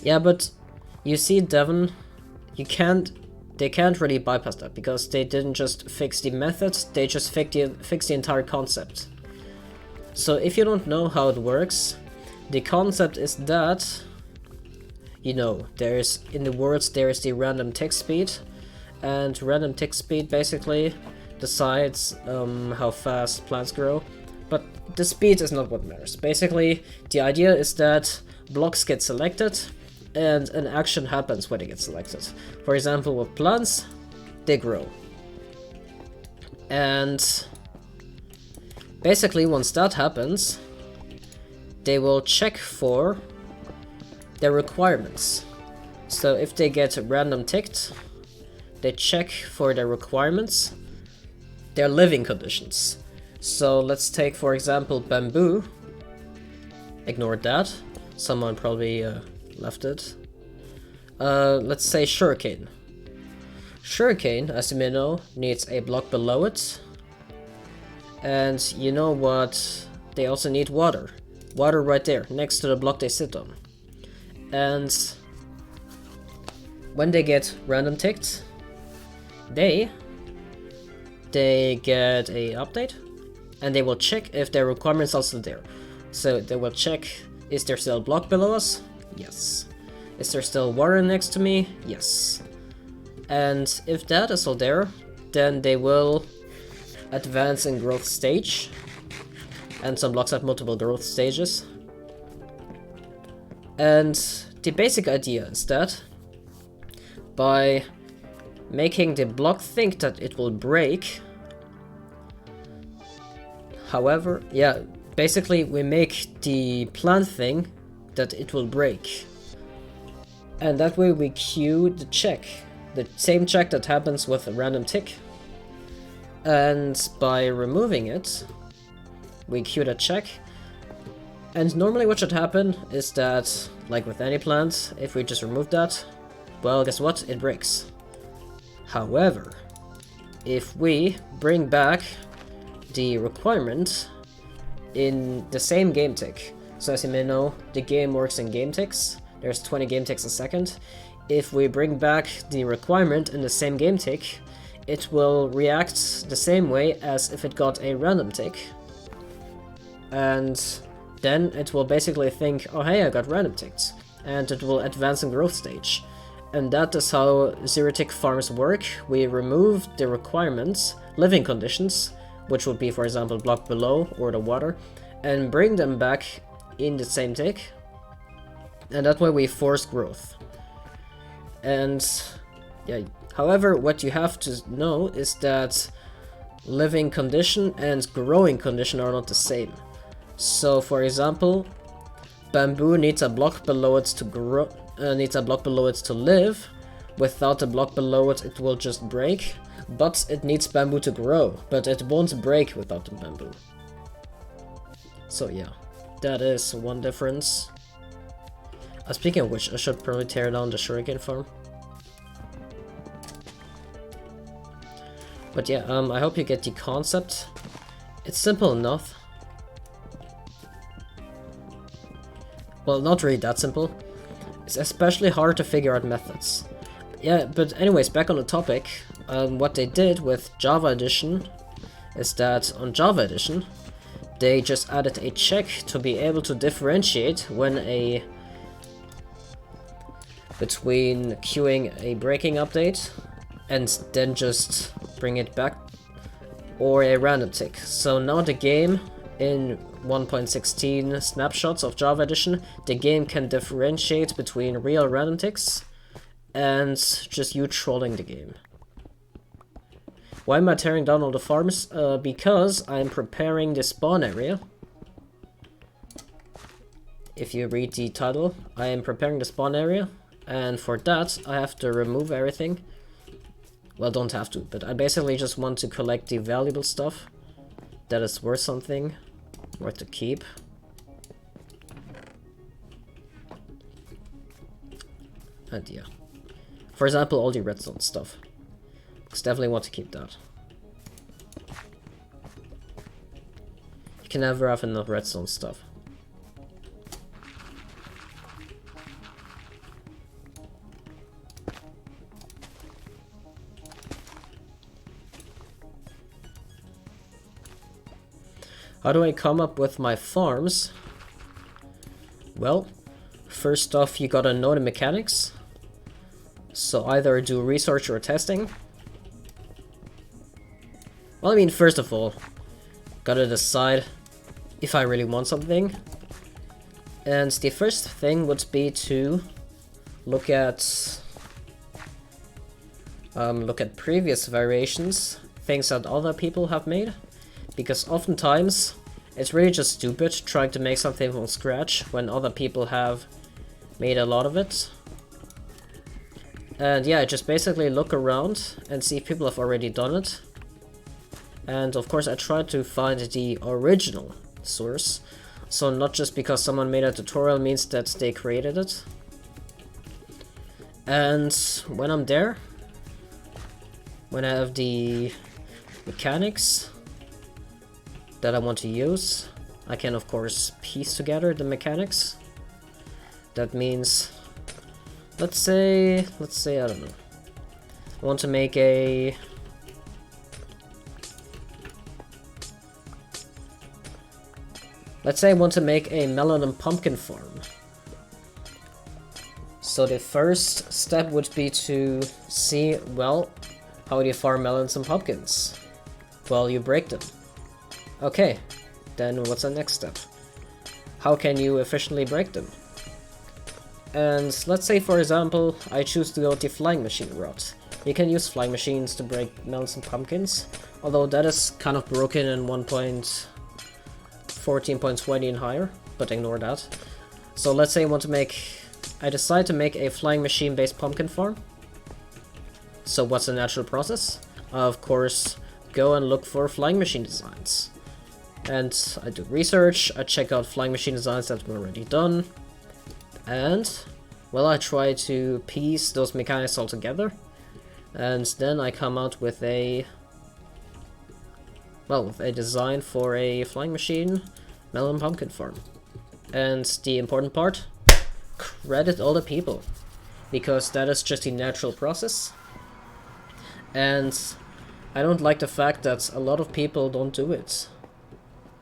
Yeah, but you see, Devon, they can't really bypass that because they didn't just fix the methods, they just fix the entire concept. So if you don't know how it works, the concept is that, you know, in the words there is the random tick speed, and random tick speed basically decides how fast plants grow, but the speed is not what matters. Basically, the idea is that blocks get selected, and an action happens when they get selected. For example, with plants, they grow. And basically, once that happens, they will check for their requirements. So if they get random ticked, they check for their requirements, their living conditions. So let's take, for example, bamboo. Ignore that. Someone probably left it. Let's say sugarcane. Sugarcane, as you may know, needs a block below it. And you know what? They also need water. Water right there, next to the block they sit on. And when they get random ticked, they get a update, and they will check if their requirements are still there. So they will check, is there still a block below us? Yes. Is there still water next to me? Yes. And if that is all there, then they will advance in growth stage. And some blocks have multiple growth stages. And the basic idea is that by making the block think that it will break, however, yeah, basically we make the plant thing that it will break. And that way we queue the check, the same check that happens with a random tick. And by removing it, we queue that check. And normally what should happen is that, like with any plant, if we just remove that, well, guess what? It breaks. However, if we bring back the requirement in the same game tick, so as you may know, the game works in game ticks. There's 20 game ticks a second. If we bring back the requirement in the same game tick, it will react the same way as if it got a random tick. And then it will basically think, oh hey, I got random ticks. And it will advance in growth stage. And that is how zero tick farms work. We remove the requirements, living conditions, which would be, for example, block below or the water, and bring them back in the same tick. And that way we force growth. And yeah, however, what you have to know is that living condition and growing condition are not the same. So for example, bamboo needs a block below it to grow, needs a block below it to live, without the block below it, it will just break. But it needs bamboo to grow, but it won't break without the bamboo. So yeah, that is one difference. Speaking of which, I should probably tear down the shuriken farm. But yeah, I hope you get the concept. It's simple enough. Well, not really that simple. It's especially hard to figure out methods. Yeah, but anyways, back on the topic. What they did with Java Edition is that on Java Edition, they just added a check to be able to differentiate when between queuing a breaking update and then just bring it back, or a random tick. So now the game in 1.16 snapshots of Java Edition, the game can differentiate between real random ticks and just you trolling the game. Why am I tearing down all the farms? Because I'm preparing the spawn area. If you read the title, I am preparing the spawn area, and for that I have to remove everything. Well, don't have to, but I basically just want to collect the valuable stuff that is worth something, worth to keep. And yeah. For example, all the redstone stuff. Because definitely want to keep that. You can never have enough redstone stuff. How do I come up with my farms? Well, first off, you gotta know the mechanics. So either do research or testing. Well, I mean, first of all, gotta decide if I really want something. And the first thing would be to look at previous variations, things that other people have made. Because oftentimes, it's really just stupid trying to make something from scratch when other people have made a lot of it. And yeah, just basically look around and see if people have already done it. And of course I try to find the original source. So not just because someone made a tutorial means that they created it. And when I'm there, when I have the mechanics that I want to use, I can of course piece together the mechanics. That means, let's say, I don't know, I want to make a melon and pumpkin farm. So the first step would be to see, well, how do you farm melons and pumpkins? Well, you break them. Okay, then what's the next step? How can you efficiently break them? And let's say, for example, I choose to go the flying machine route. You can use flying machines to break melons and pumpkins, although that is kind of broken in 1.14.20 and higher, but ignore that. So let's say I decide to make a flying machine based pumpkin farm. So what's the natural process? Of course, go and look for flying machine designs. And I do research, I check out flying machine designs that were already done. And, well, I try to piece those mechanics all together. And then I come out with a design for a flying machine melon pumpkin farm. And the important part, credit all the people. Because that is just a natural process. And I don't like the fact that a lot of people don't do it.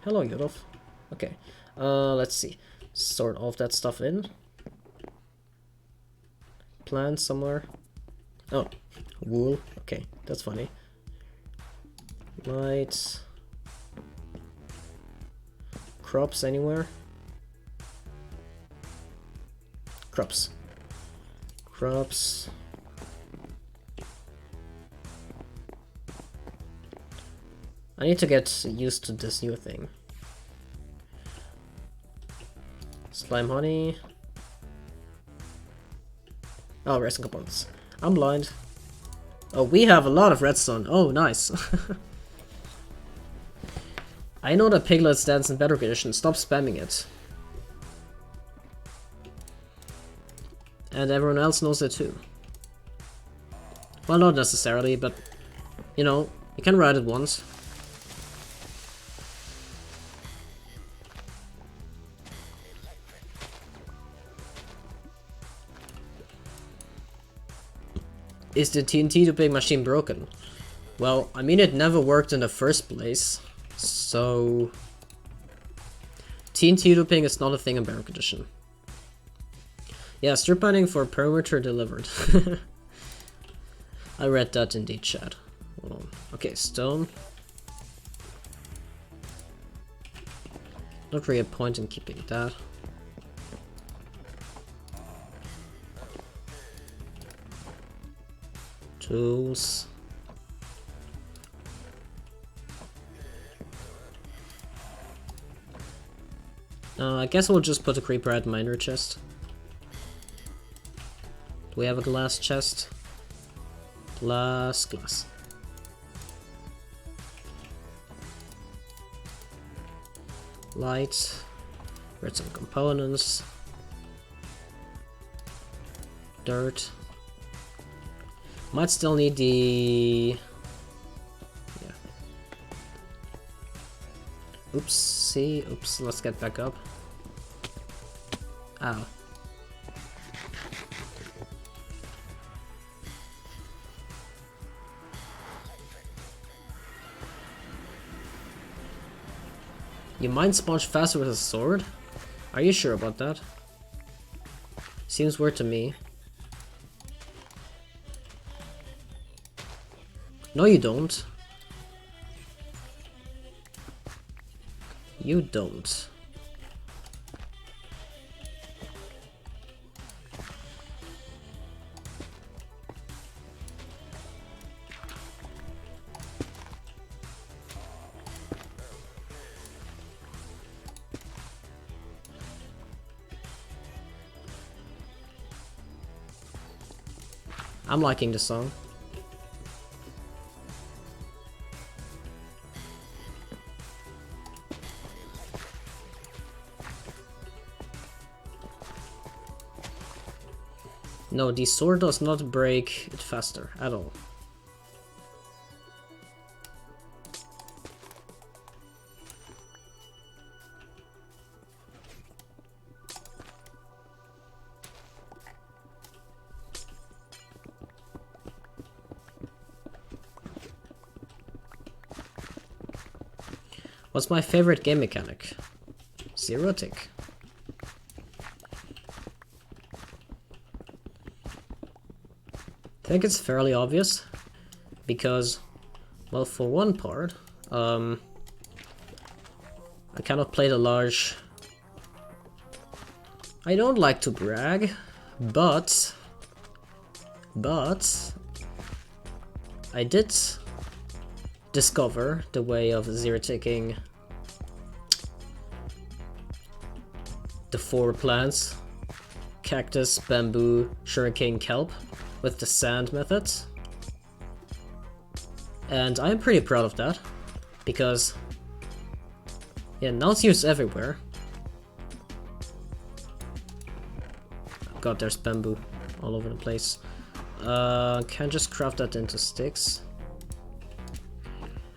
Hello, Yudolf. Okay, let's see. Sort all of that stuff in. Plant somewhere. Oh, wool. Okay, that's funny. Lights. Crops anywhere? Crops. Crops. I need to get used to this new thing. Slime honey. Oh, resin components. I'm blind. Oh, we have a lot of redstone. Oh, nice. I know that Piglet stands in Bedrock Edition. Stop spamming it. And everyone else knows it too. Well, not necessarily, but, you know, you can write it once. Is the TNT duping machine broken? Well, I mean, it never worked in the first place, so... TNT duping is not a thing in Bedrock Edition. Yeah, strip mining for perimeter delivered. I read that in the chat. Hold on. Okay, stone. Not really a point in keeping that. Tools. I guess we'll just put a creeper at miner chest. Do we have a glass chest? Glass. Light. Redstone components. Dirt. Might still need the... yeah. Oops, let's get back up. Ow. You mine sponge faster with a sword? Are you sure about that? Seems weird to me. No, you don't. You don't. I'm liking the song. No, the sword does not break it faster at all. What's my favorite game mechanic? Zero tick. I think it's fairly obvious, because, well, for one part, I cannot play the large... I don't like to brag, but I did discover the way of zero-ticking the 4 plants: cactus, bamboo, sugarcane, kelp, with the sand method. And I'm pretty proud of that, because yeah, now it's used everywhere. God, there's bamboo all over the place. Can just craft that into sticks.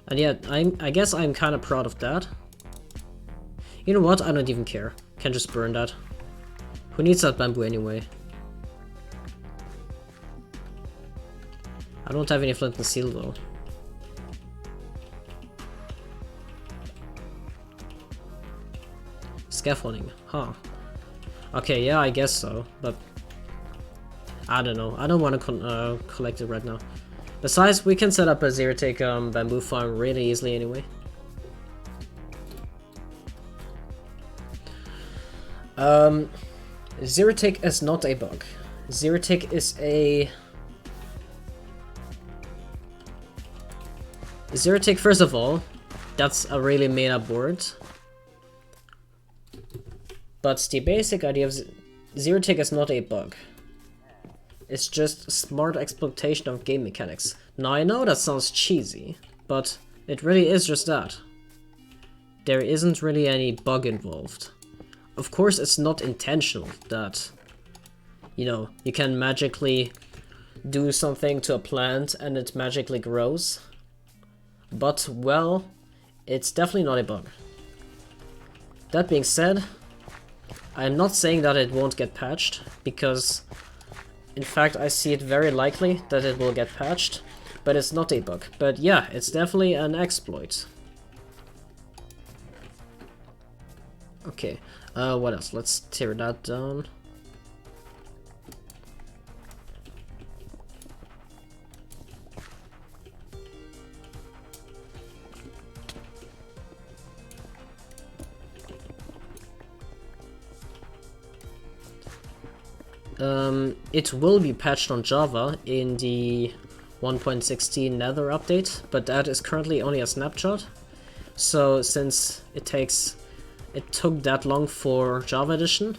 And yeah, I guess I'm kind of proud of that. You know what? I don't even care. Can just burn that. Who needs that bamboo anyway? I don't have any flint and steel though. Scaffolding, huh? Okay, yeah, I guess so, but I don't know. I don't want to collect it right now. Besides, we can set up a zero-tick bamboo farm really easily anyway. Zero-tick is not a bug. Zero-tick is a... Zero-tick, first of all, that's a really made-up word. But the basic idea of zero-tick is not a bug. It's just smart exploitation of game mechanics. Now I know that sounds cheesy, but it really is just that. There isn't really any bug involved. Of course it's not intentional that, you know, you can magically do something to a plant and it magically grows. But, well, it's definitely not a bug. That being said, I'm not saying that it won't get patched, because in fact I see it very likely that it will get patched, but it's not a bug. But yeah, it's definitely an exploit. Okay, what else? Let's tear that down. It will be patched on Java in the 1.16 Nether update, but that is currently only a snapshot. So since it took that long for Java Edition,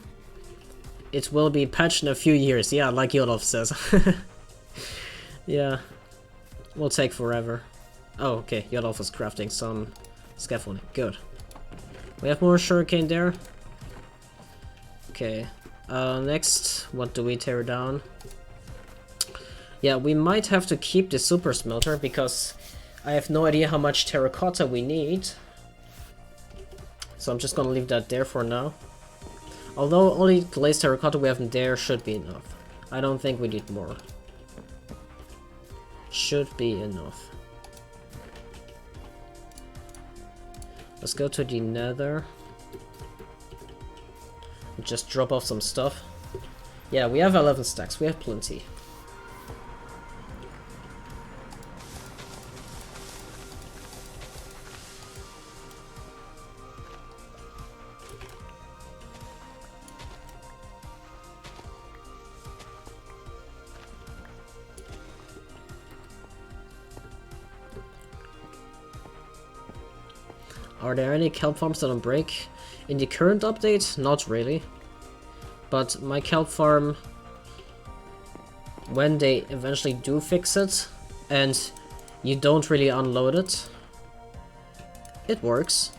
it will be patched in a few years. Yeah, like Yodolf says. Yeah, will take forever. Oh, okay, Yodolf is crafting some scaffolding. Good. We have more sugarcane there. Okay. Next, what do we tear down? Yeah, we might have to keep the super smelter because I have no idea how much terracotta we need. So I'm just gonna leave that there for now. Although only glazed terracotta we have in there should be enough. I don't think we need more. Should be enough. Let's go to the Nether. Just drop off some stuff. Yeah, we have 11 stacks. We have plenty. Are there any kelp farms that don't break? In the current update, not really. But my kelp farm, when they eventually do fix it, and you don't really unload it, it works.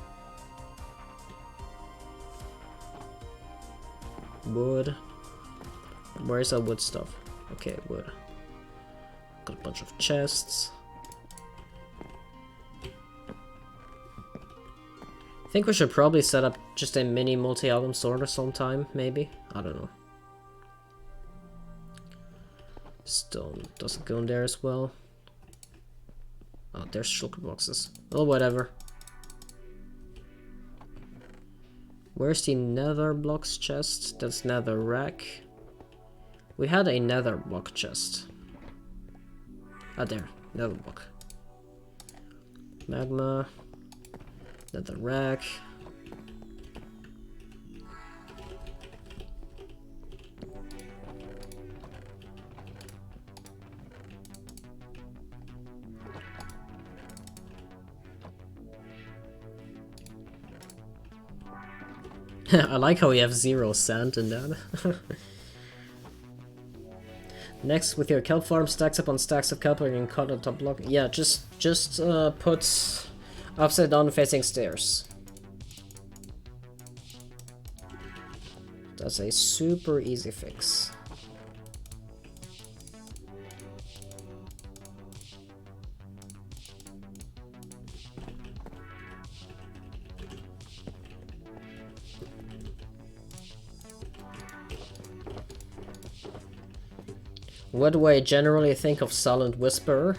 Wood. Where's our wood stuff? Okay, wood. Got a bunch of chests. I think we should probably set up just a mini multi-album sorter sometime, maybe? I don't know. Stone doesn't go in there as well. Oh, there's shulker boxes. Oh, whatever. Where's the nether blocks chest? That's nether rack. We had a nether block chest. Ah, there. Nether block. Magma. Nether rack. I like how we have 0 sand in that. Next, with your kelp farm, stacks upon stacks of kelp and cut on top block. Yeah, just put upside down facing stairs. That's a super easy fix. What do I generally think of Silent Whisperer?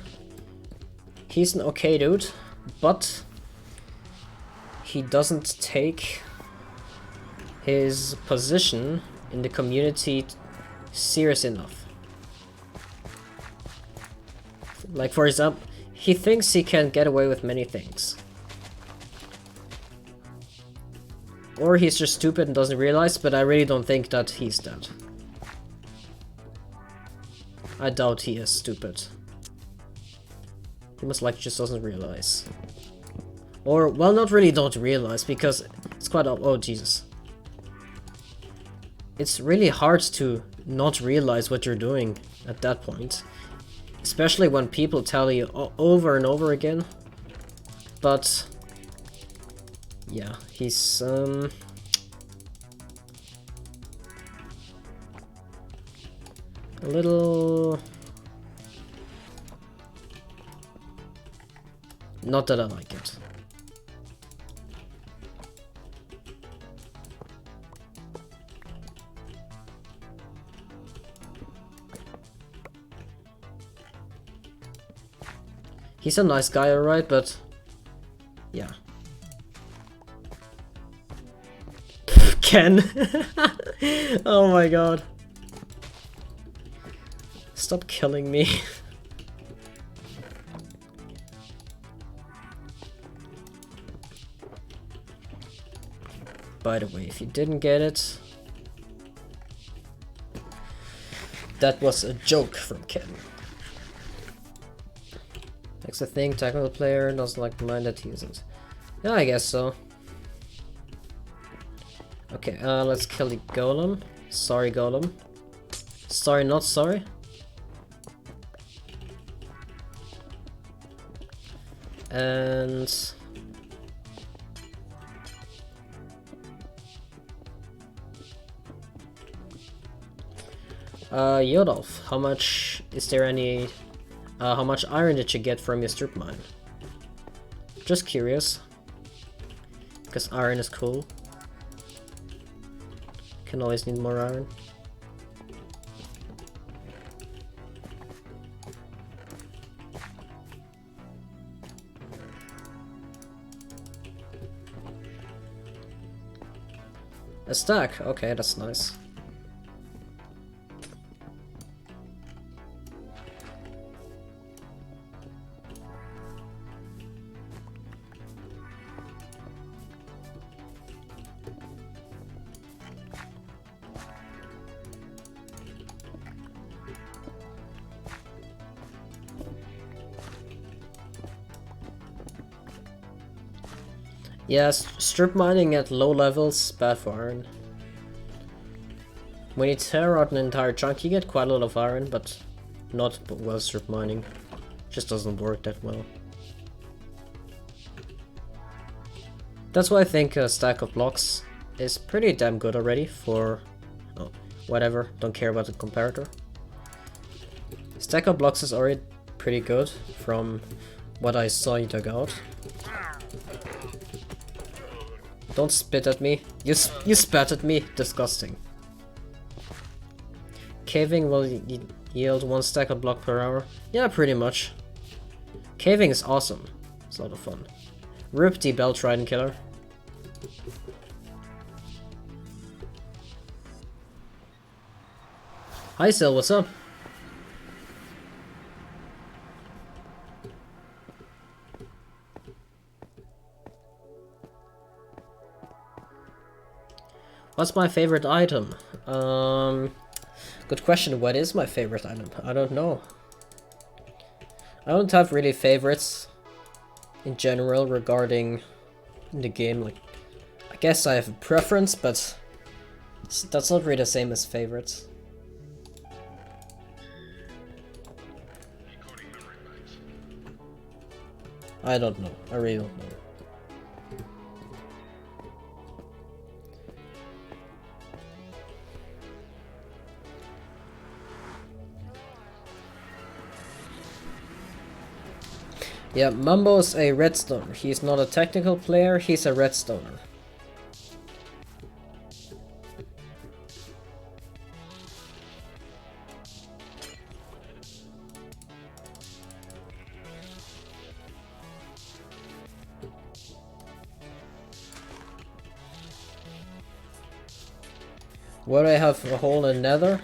He's an okay dude, but he doesn't take his position in the community serious enough. Like, for example, he thinks he can get away with many things. Or he's just stupid and doesn't realize, but I really don't think that he's that. I doubt he is stupid. He most likely just doesn't realize. Or, well, not really don't realize, because it's quite... Oh, Jesus. It's really hard to not realize what you're doing at that point. Especially when people tell you over and over again. But yeah, he's a little... Not that I like it. He's a nice guy, alright, but yeah. Ken! Oh my god. Stop killing me. By the way, if you didn't get it, that was a joke from Ken. Next thing, technical player doesn't like the mind that he isn't. Yeah, I guess so. Okay, let's kill the golem. Sorry, golem. Sorry, not sorry. And... Yodolf, how much is there any... how much iron did you get from your strip mine? Just curious. Because iron is cool. Can always need more iron. A stack, okay, that's nice. Yes, strip mining at low levels, bad for iron. When you tear out an entire chunk, you get quite a lot of iron, but not well strip mining. Just doesn't work that well. That's why I think a stack of blocks is pretty damn good already for... Oh, whatever, don't care about the comparator. Stack of blocks is already pretty good from what I saw you dug out. Don't spit at me. You spat at me. Disgusting. Caving will yield 1 stack of block per hour. Yeah, pretty much. Caving is awesome. It's a lot of fun. Rip the Bell Trident Killer. Hi Sil, what's up? What's my favorite item? Good question. What is my favorite item? I don't know. I don't have really favorites in general regarding the game. Like, I guess I have a preference, but that's not really the same as favorites. I don't know. I really don't know. Yeah, Mumbo's a redstoner. He's not a technical player, he's a redstoner. Would I have a hole in nether?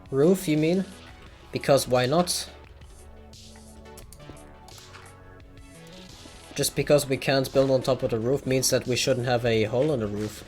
Roof, you mean? Because why not? Just because we can't build on top of the roof means that we shouldn't have a hole in the roof.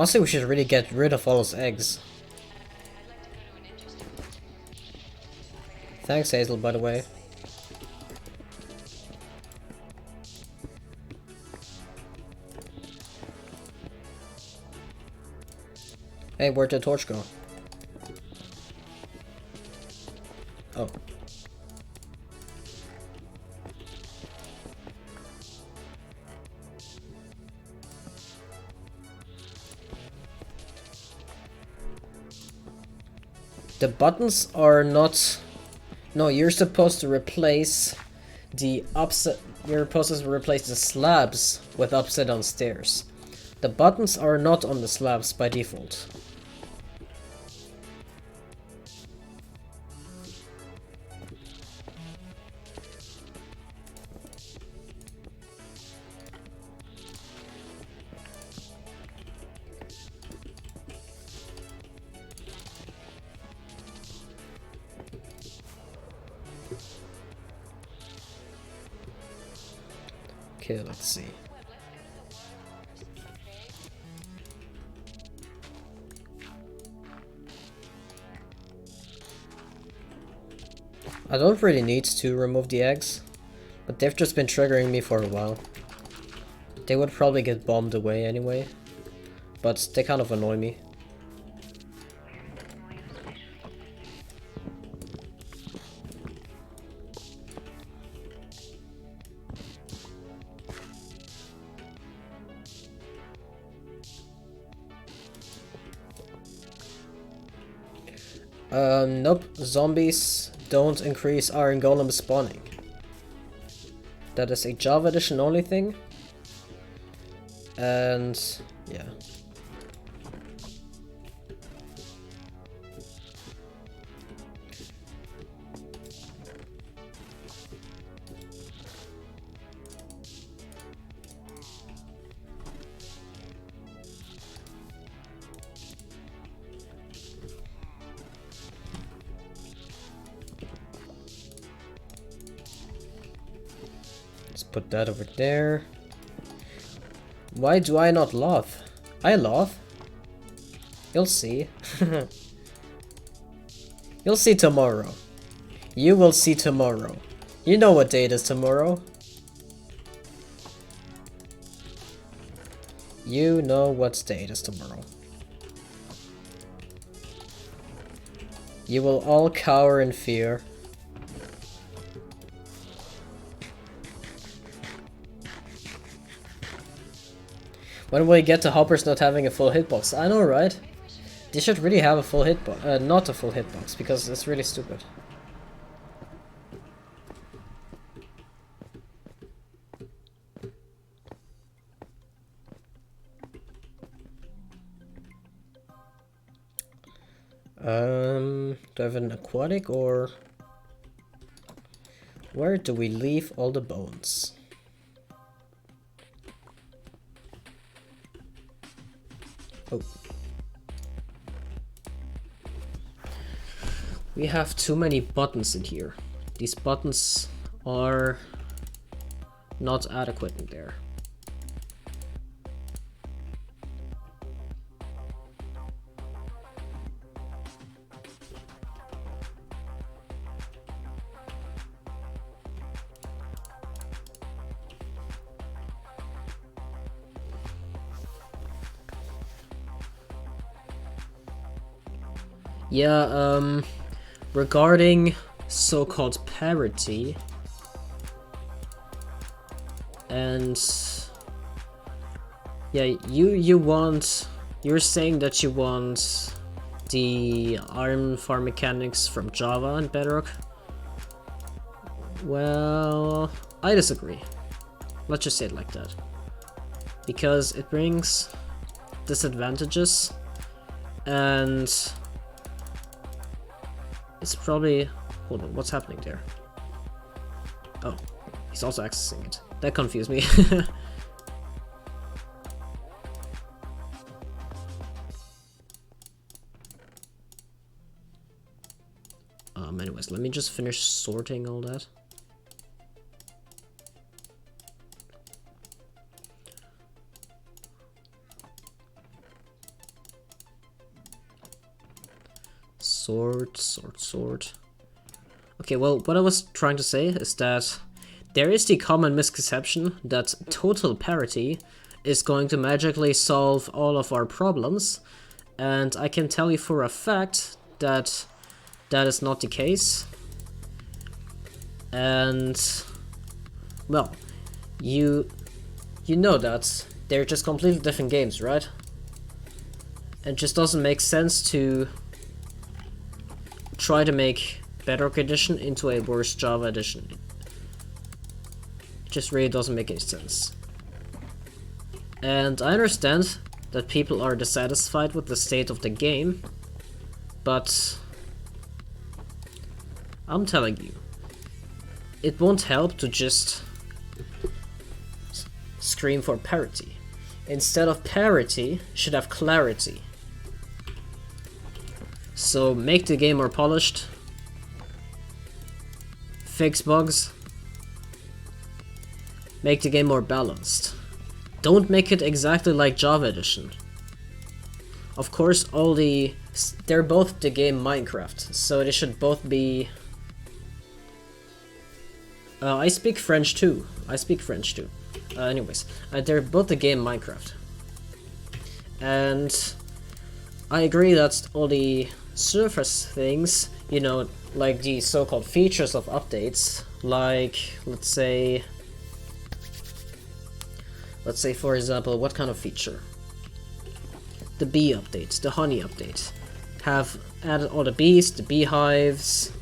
Honestly, we should really get rid of all those eggs. Thanks, Hazel, by the way. Hey, where'd the torch go? Oh. The buttons are not... No, you're supposed to replace the upside... You're supposed to replace the slabs with upside down stairs. The buttons are not on the slabs by default. Okay, let's see. I don't really need to remove the eggs, but they've just been triggering me for a while. They would probably get bombed away anyway, but they kind of annoy me. Nope. Zombies don't increase Iron Golem spawning. That is a Java Edition only thing. And yeah. Put that over there. Why do I not laugh? I laugh. You'll see. You'll see tomorrow. You will see tomorrow. You know what day it is tomorrow. You know what day it is tomorrow. You will all cower in fear. When will we get to Hoppers not having a full hitbox? I know, right? They should really have a full hitbox, not a full hitbox, because it's really stupid. Do I have an aquatic, or where do we leave all the bones? Oh. We have too many buttons in here. These buttons are not adequate in there. Yeah, regarding so-called parity, and yeah, you're saying that you want the iron farm mechanics from Java and Bedrock. Well, I disagree. Let's just say it like that. Because it brings disadvantages, and it's probably... Hold on, what's happening there? Oh, he's also accessing it. That confused me. Anyways, let me just finish sorting all that. Sort. Okay, well, what I was trying to say is that there is the common misconception that total parity is going to magically solve all of our problems, and I can tell you for a fact that that is not the case. And well, you know that they're just completely different games, right? It just doesn't make sense to try to make Bedrock Edition into a worse Java Edition. It just really doesn't make any sense. And I understand that people are dissatisfied with the state of the game, but I'm telling you, it won't help to just scream for parity. Instead of parity, should have clarity. So make the game more polished, fix bugs, make the game more balanced. Don't make it exactly like Java Edition. Of course, they're both the game Minecraft, so they should both be... I speak French too. Anyways, they're both the game Minecraft. And I agree that all the surface things, you know, like the so-called features of updates, like, let's say for example, what kind of feature? The bee update, the honey update, have added all the bees, the beehives,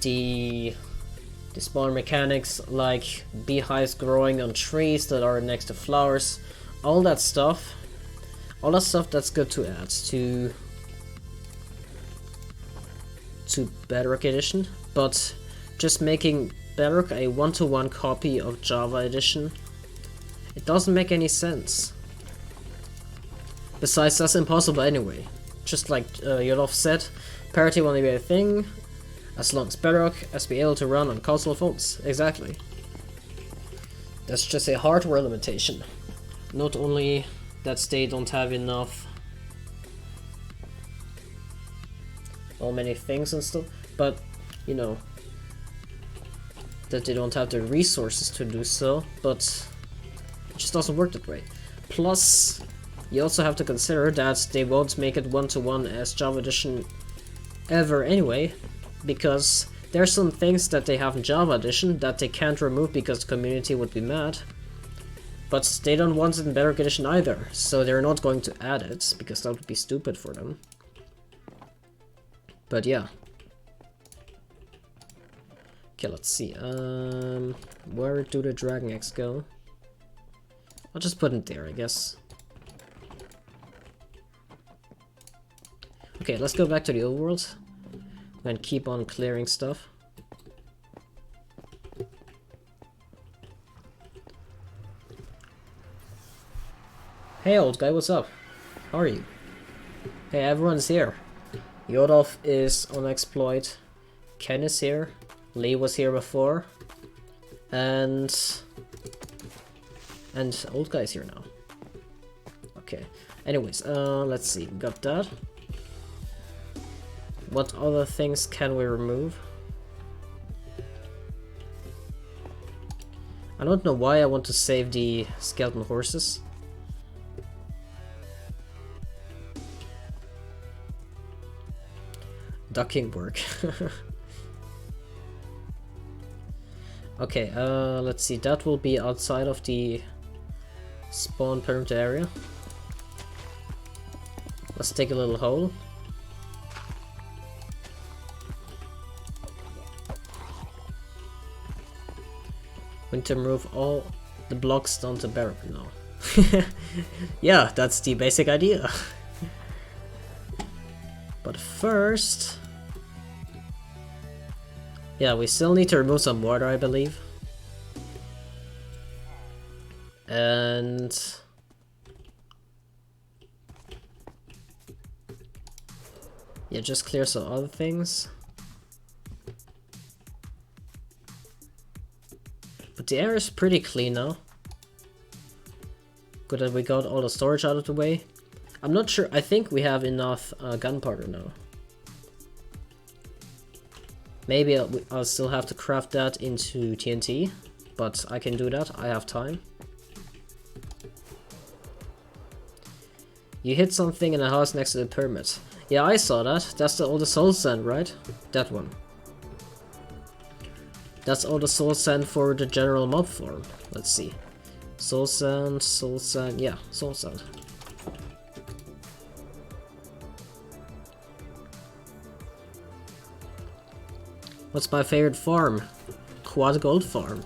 the spawn mechanics like beehives growing on trees that are next to flowers, all that stuff that's good to add to Bedrock Edition, but just making Bedrock a one-to-one copy of Java Edition, it doesn't make any sense. Besides, that's impossible anyway. Just like Yolov said, parity won't be a thing as long as Bedrock has be able to run on console phones. Exactly. That's just a hardware limitation. Not only that they don't have enough many things and stuff, but you know, that they don't have the resources to do so, but it just doesn't work that way. Plus, you also have to consider that they won't make it one-to-one as Java Edition ever anyway, because there are some things that they have in Java Edition that they can't remove because the community would be mad. But they don't want it in Bedrock Edition either, so they're not going to add it, because that would be stupid for them. But yeah. Okay, let's see. Where do the dragon eggs go? I'll just put it there, I guess. Okay, let's go back to the old world and keep on clearing stuff. Hey old guy, what's up? How are you? Hey, everyone's here. Yodolf is on Xploit, Ken is here, Lee was here before, and old guy's here now. Okay, anyways, let's see, we got that. What other things can we remove? I don't know why I want to save the skeleton horses. Ducking work. Okay, let's see, that will be outside of the spawn perimeter area. Let's take a little hole. We need to remove all the blocks down to barrack now. Yeah, that's the basic idea. But first... yeah, we still need to remove some water, I believe. And... yeah, just clear some other things. But the air is pretty clean now. Good that we got all the storage out of the way. I'm not sure, I think we have enough gunpowder now. Maybe I'll still have to craft that into TNT, but I can do that, I have time. You hit something in a house next to the pyramid. Yeah, I saw that. That's all the soul sand, right? That one. That's all the soul sand for the general mob farm. Let's see. Soul sand, yeah, soul sand. What's my favorite farm? Quad Gold farm.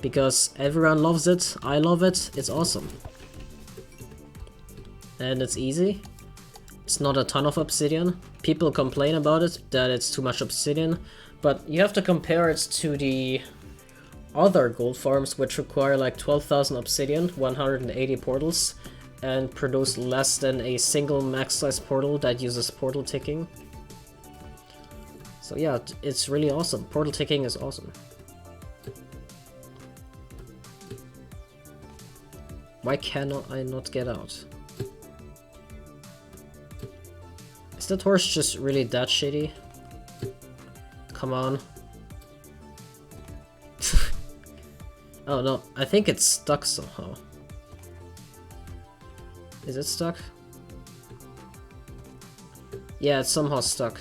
Because everyone loves it, I love it, it's awesome. And it's easy. It's not a ton of obsidian. People complain about it, that it's too much obsidian, but you have to compare it to the other gold farms which require like 12,000 obsidian, 180 portals, and produce less than a single max size portal that uses portal ticking. So yeah, it's really awesome. Portal ticking is awesome. Why cannot I not get out? Is that horse just really that shitty? Come on. Oh no, I think it's stuck somehow. Is it stuck? Yeah, it's somehow stuck.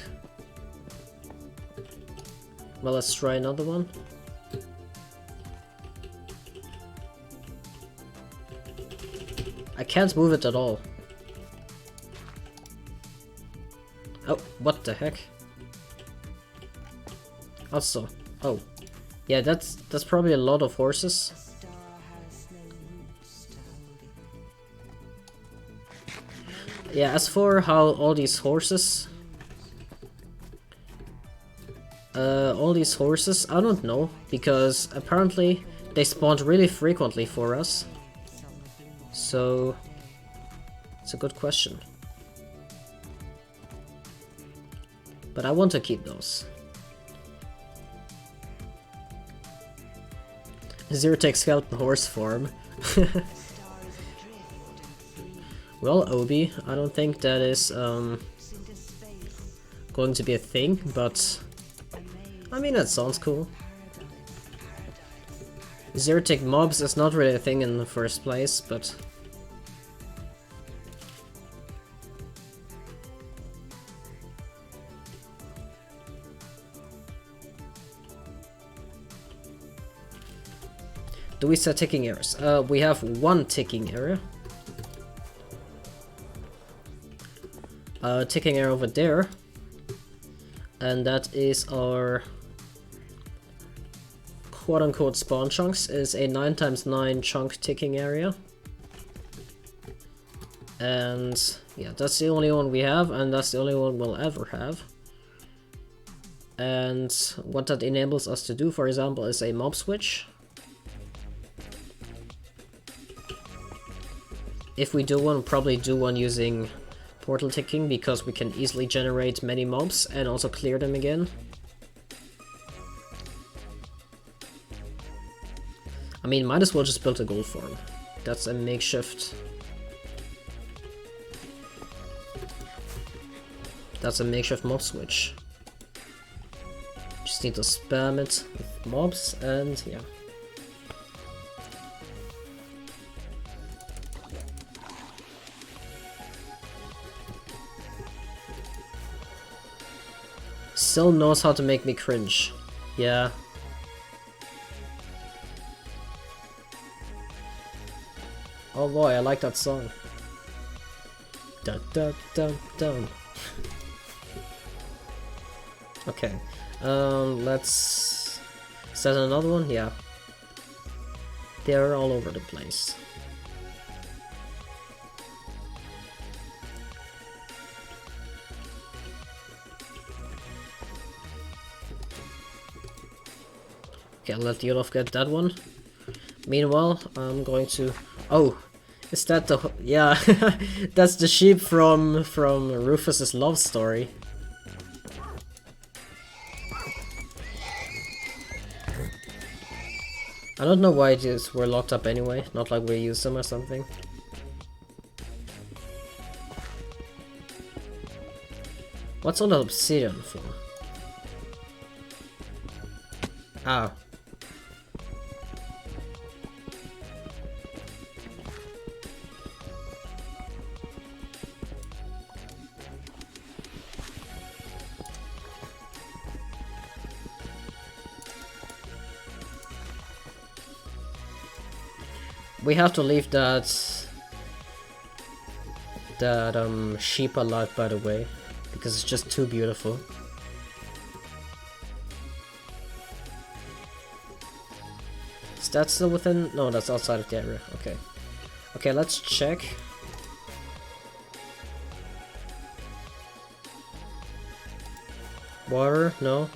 Well, let's try another one. I can't move it at all. Oh, what the heck? Also, oh, yeah, that's probably a lot of horses. Yeah, as for how all these horses, I don't know, because apparently they spawned really frequently for us. So, it's a good question. But I want to keep those. Zero-tech skeleton horse farm. Well, Obi, I don't think that is going to be a thing, but I mean, that sounds cool. Zero-tech mobs is not really a thing in the first place, but do we set ticking areas? We have one ticking area. Ticking area over there. And that is our quote-unquote spawn chunks, is a 9x9 chunk ticking area. And yeah, that's the only one we have, and that's the only one we'll ever have. And what that enables us to do, for example, is a mob switch. If we do one, we'll probably do one using portal ticking, because we can easily generate many mobs and also clear them again. I mean, might as well just build a gold farm. That's a makeshift. That's a makeshift mob switch. Just need to spam it with mobs, and yeah. Still knows how to make me cringe. Yeah. Oh boy, I like that song. Dun dun dun dun. Okay. Let's set another one. Yeah. They're all over the place. Okay, I'll let Yolov get that one. Meanwhile, I'm going to... Oh, is that the... Yeah, that's the sheep from Rufus's love story. I don't know why these were locked up anyway, not like we used them or something. What's all the obsidian for? How? We have to leave that sheep alive, by the way, because it's just too beautiful. Is that still within? No, that's outside of the area. Okay. Okay, let's check. Water? No.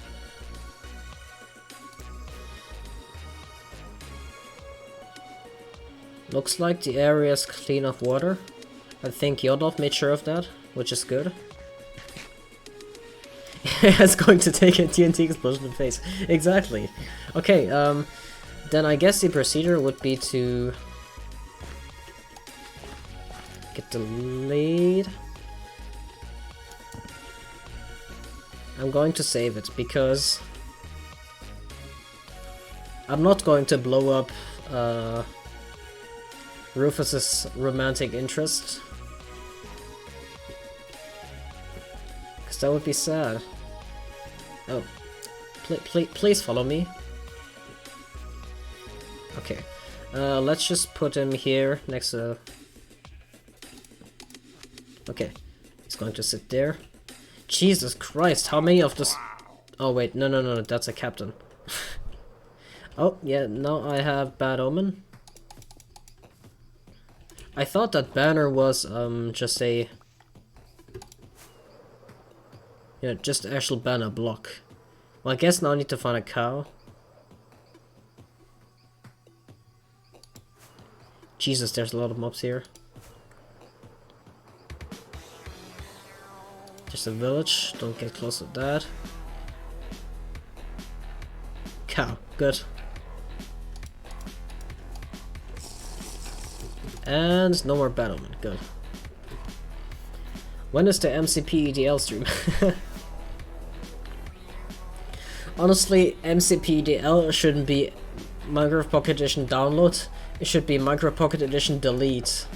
Looks like the area is clean of water. I think Yodov made sure of that, which is good. It's going to take a TNT explosion in the face. Exactly. Okay, then I guess the procedure would be to get the lead. I'm going to save it because I'm not going to blow up Rufus's romantic interest, because that would be sad. Oh, please follow me. Okay, let's just put him here next to... Okay, he's going to sit there. Jesus Christ, how many of this... Oh wait, no, that's a captain. Oh, yeah, now I have Bad Omen. I thought that banner was just a... Yeah, just an actual banner block. Well, I guess now I need to find a cow. Jesus, there's a lot of mobs here. There's a village, don't get close to that. Cow, good. And no more battlement, good. When is the MCP-EDL stream? Honestly, MCP-EDL shouldn't be Minecraft Pocket Edition download, it should be Minecraft Pocket Edition delete.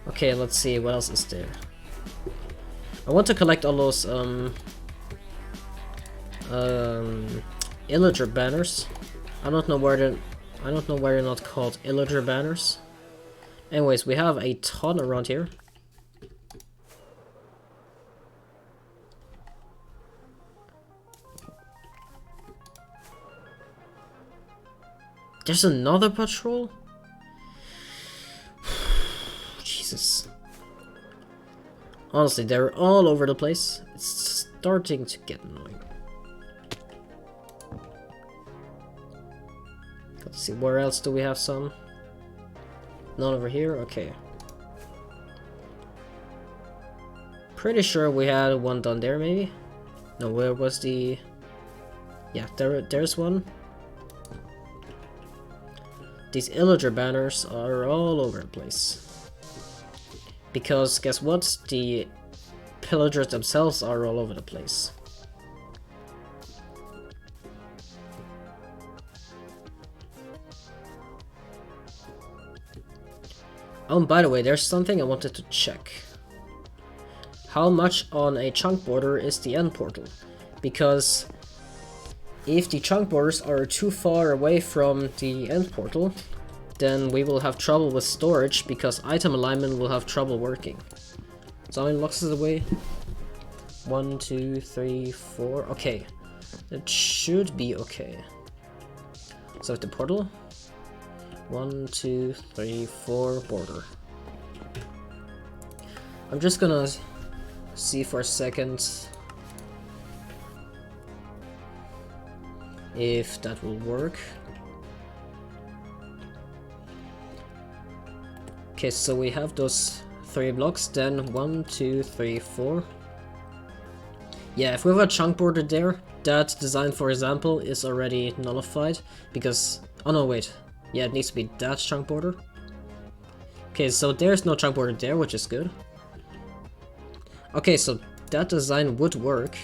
Okay, let's see, what else is there? I want to collect all those Illager banners. I don't know why they're not called Illager banners. Anyways, we have a ton around here. There's another patrol? Jesus. Honestly, they're all over the place. It's starting to get annoying. Let's see, where else do we have some? None over here? Okay. Pretty sure we had one down there, maybe? No, where was the... Yeah, there's one. These Illager banners are all over the place. Because, guess what? The pillagers themselves are all over the place. Oh, and by the way, there's something I wanted to check. How much on a chunk border is the end portal? Because if the chunk borders are too far away from the end portal, then we will have trouble with storage because item alignment will have trouble working. So how many blocks is away? 1, 2, 3, 4. Okay, that should be okay. So the portal. 1, 2, 3, 4 border. I'm just gonna see for a second if that will work. Okay, so we have those 3 blocks, then 1, 2, 3, 4. Yeah, if we have a chunk border there, that design, for example, is already nullified because... Oh no, wait. Yeah, it needs to be that chunk border. Okay, so there's no chunk border there, which is good. Okay, so that design would work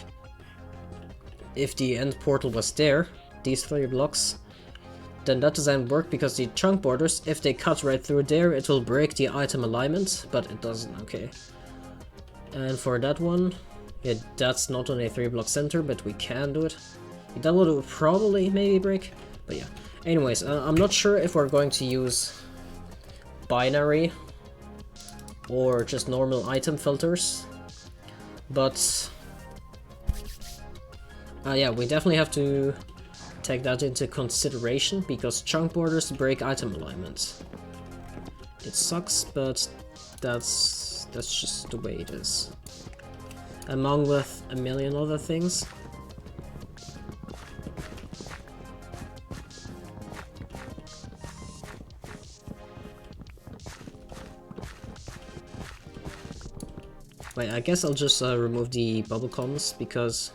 if the end portal was there, these 3 blocks, then that design would work because the chunk borders, if they cut right through there, it will break the item alignment, but it doesn't, okay. And for that one, yeah, that's not on a 3-block center, but we can do it. That would probably maybe break, but yeah. Anyways, I'm not sure if we're going to use binary or just normal item filters, but yeah, we definitely have to take that into consideration because chunk borders break item alignments. It sucks, but that's just the way it is. Among with a million other things. Wait, I guess I'll just remove the bubble columns because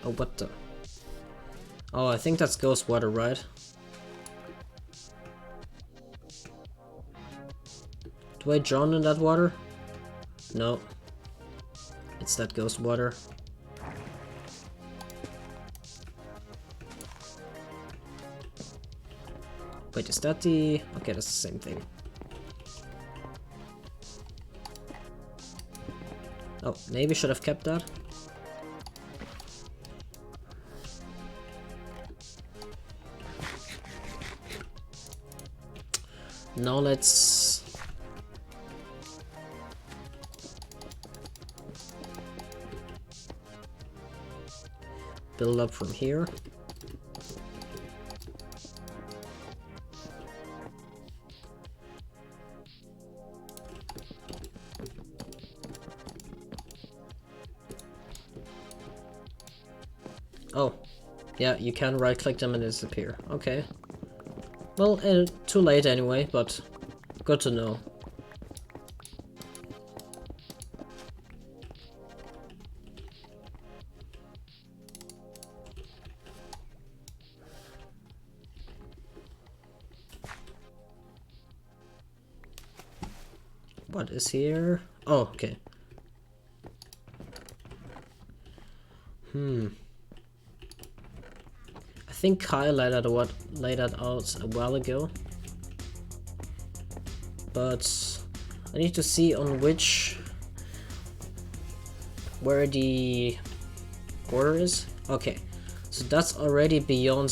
oh, what the? Oh, I think that's ghost water, right? Do I drown in that water? No. It's that ghost water. Wait, is that the... Okay, that's the same thing. Oh, maybe should have kept that. Now let's... build up from here. Oh, yeah, you can right-click them and disappear. Okay. Well, too late anyway, but good to know. What is here? Oh, okay. I think Kyle laid that out a while ago, but I need to see on where the border is. Okay, so that's already beyond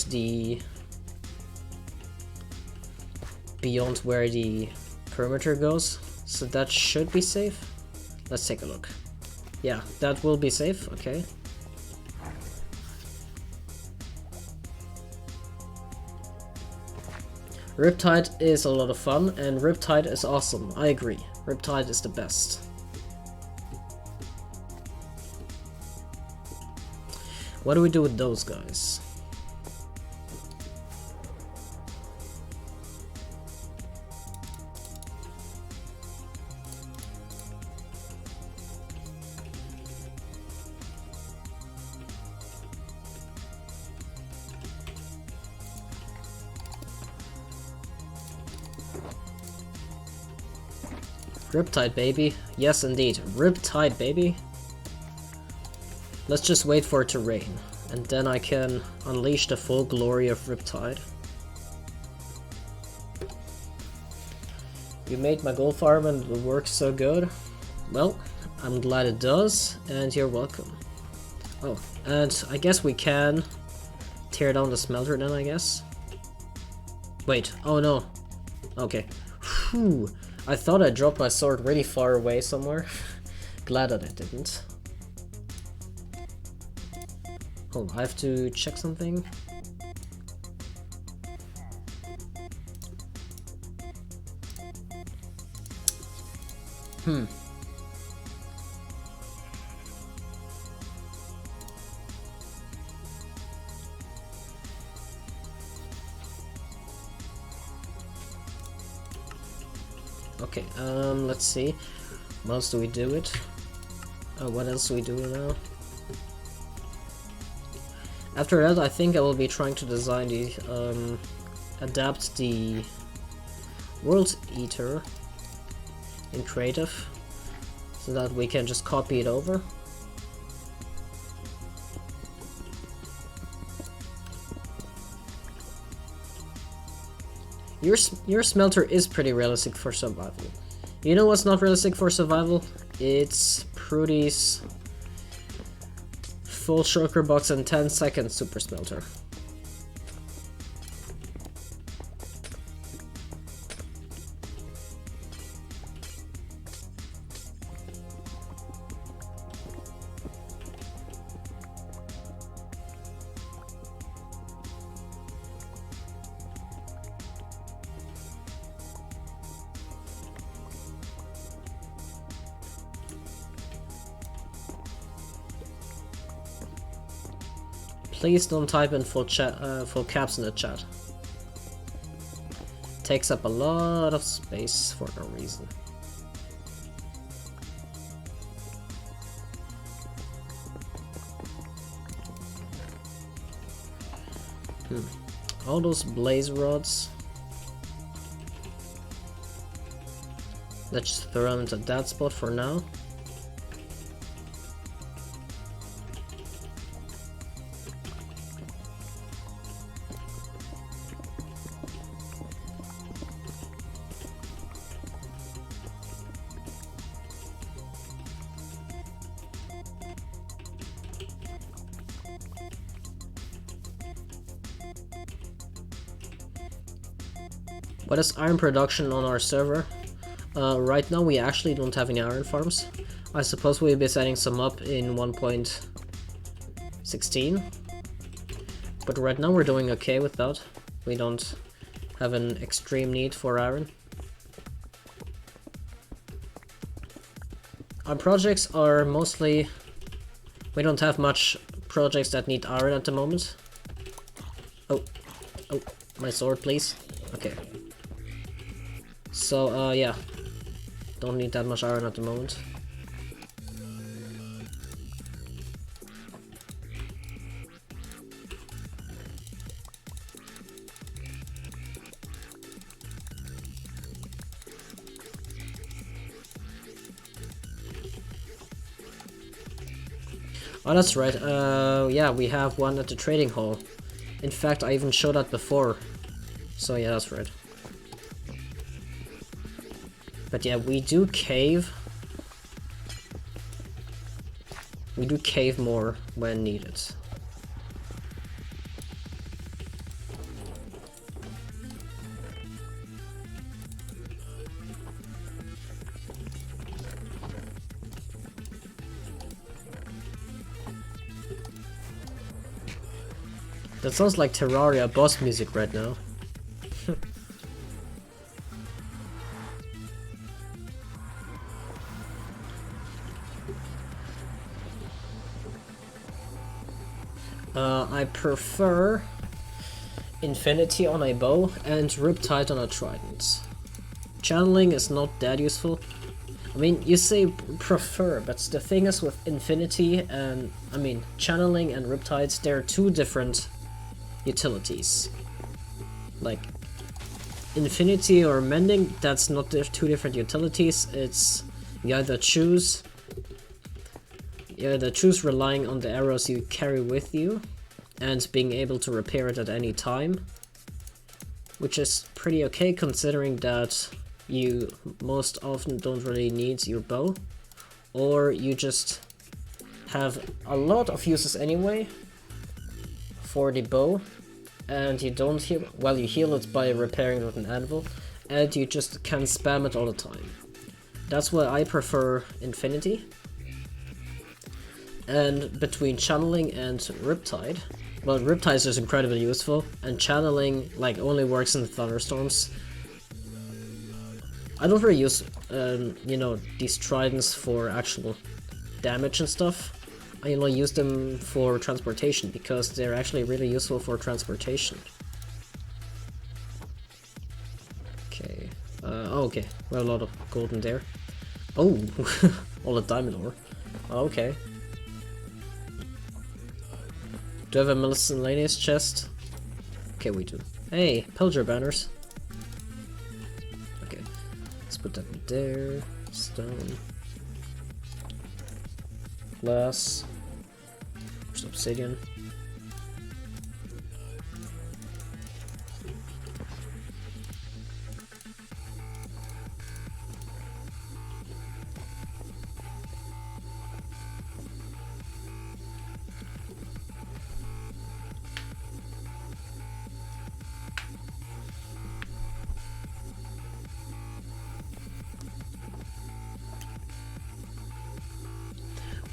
where the perimeter goes, so that should be safe. Let's take a look. Yeah, that will be safe. Okay. Riptide is a lot of fun, and Riptide is awesome. I agree. Riptide is the best. What do we do with those guys? Riptide, baby. Yes, indeed. Riptide, baby. Let's just wait for it to rain, and then I can unleash the full glory of Riptide. You made my gold farm and it works so good. Well, I'm glad it does, and you're welcome. Oh, and I guess we can tear down the smelter then, I guess. Wait, oh no. Okay. Whew. I thought I dropped my sword really far away somewhere. Glad that I didn't. Oh, I have to check something. Okay, let's see. What else do we do it? What else do we do now? After that, I think I will be trying to design the, adapt the World Eater in creative, so that we can just copy it over. Your smelter is pretty realistic for survival. You know what's not realistic for survival? It's Prudy's full shulker box and 10-second super smelter. Please don't type in full caps in the chat. Takes up a lot of space for no reason. All those blaze rods. Let's just throw them into that spot for now. What is iron production on our server? Right now we actually don't have any iron farms. I suppose we'll be setting some up in 1.16. But right now we're doing okay with that. We don't have an extreme need for iron. Our projects are mostly... We don't have much projects that need iron at the moment. Oh, my sword please. Okay. So, yeah. Don't need that much iron at the moment. Oh, that's right. Yeah, we have one at the trading hall. In fact, I even showed that before. So, yeah, that's right. But yeah, we do cave. We do cave more when needed. That sounds like Terraria boss music right now. I prefer Infinity on a bow and Riptide on a trident. Channeling is not that useful. I mean, you say prefer, but the thing is with Infinity and, I mean, Channeling and Riptides, they're two different utilities. Like, Infinity or Mending, that's not two different utilities. It's, you either choose relying on the arrows you carry with you and being able to repair it at any time, which is pretty okay considering that you most often don't really need your bow, or you just have a lot of uses anyway for the bow, and you don't heal, well, you heal it by repairing it with an anvil, and you just can spam it all the time. That's why I prefer Infinity. And between Channeling and Riptide, well, Riptide is just incredibly useful, and Channeling like only works in thunderstorms. I don't really use, you know, these tridents for actual damage and stuff. I only use them for transportation because they're actually really useful for transportation. Okay. Oh, okay. Well, a lot of gold in there. Oh, all the diamond ore. Okay. Do I have a miscellaneous chest? Okay, we do. Hey, pillager banners. put that there. Stone. Glass. There's obsidian.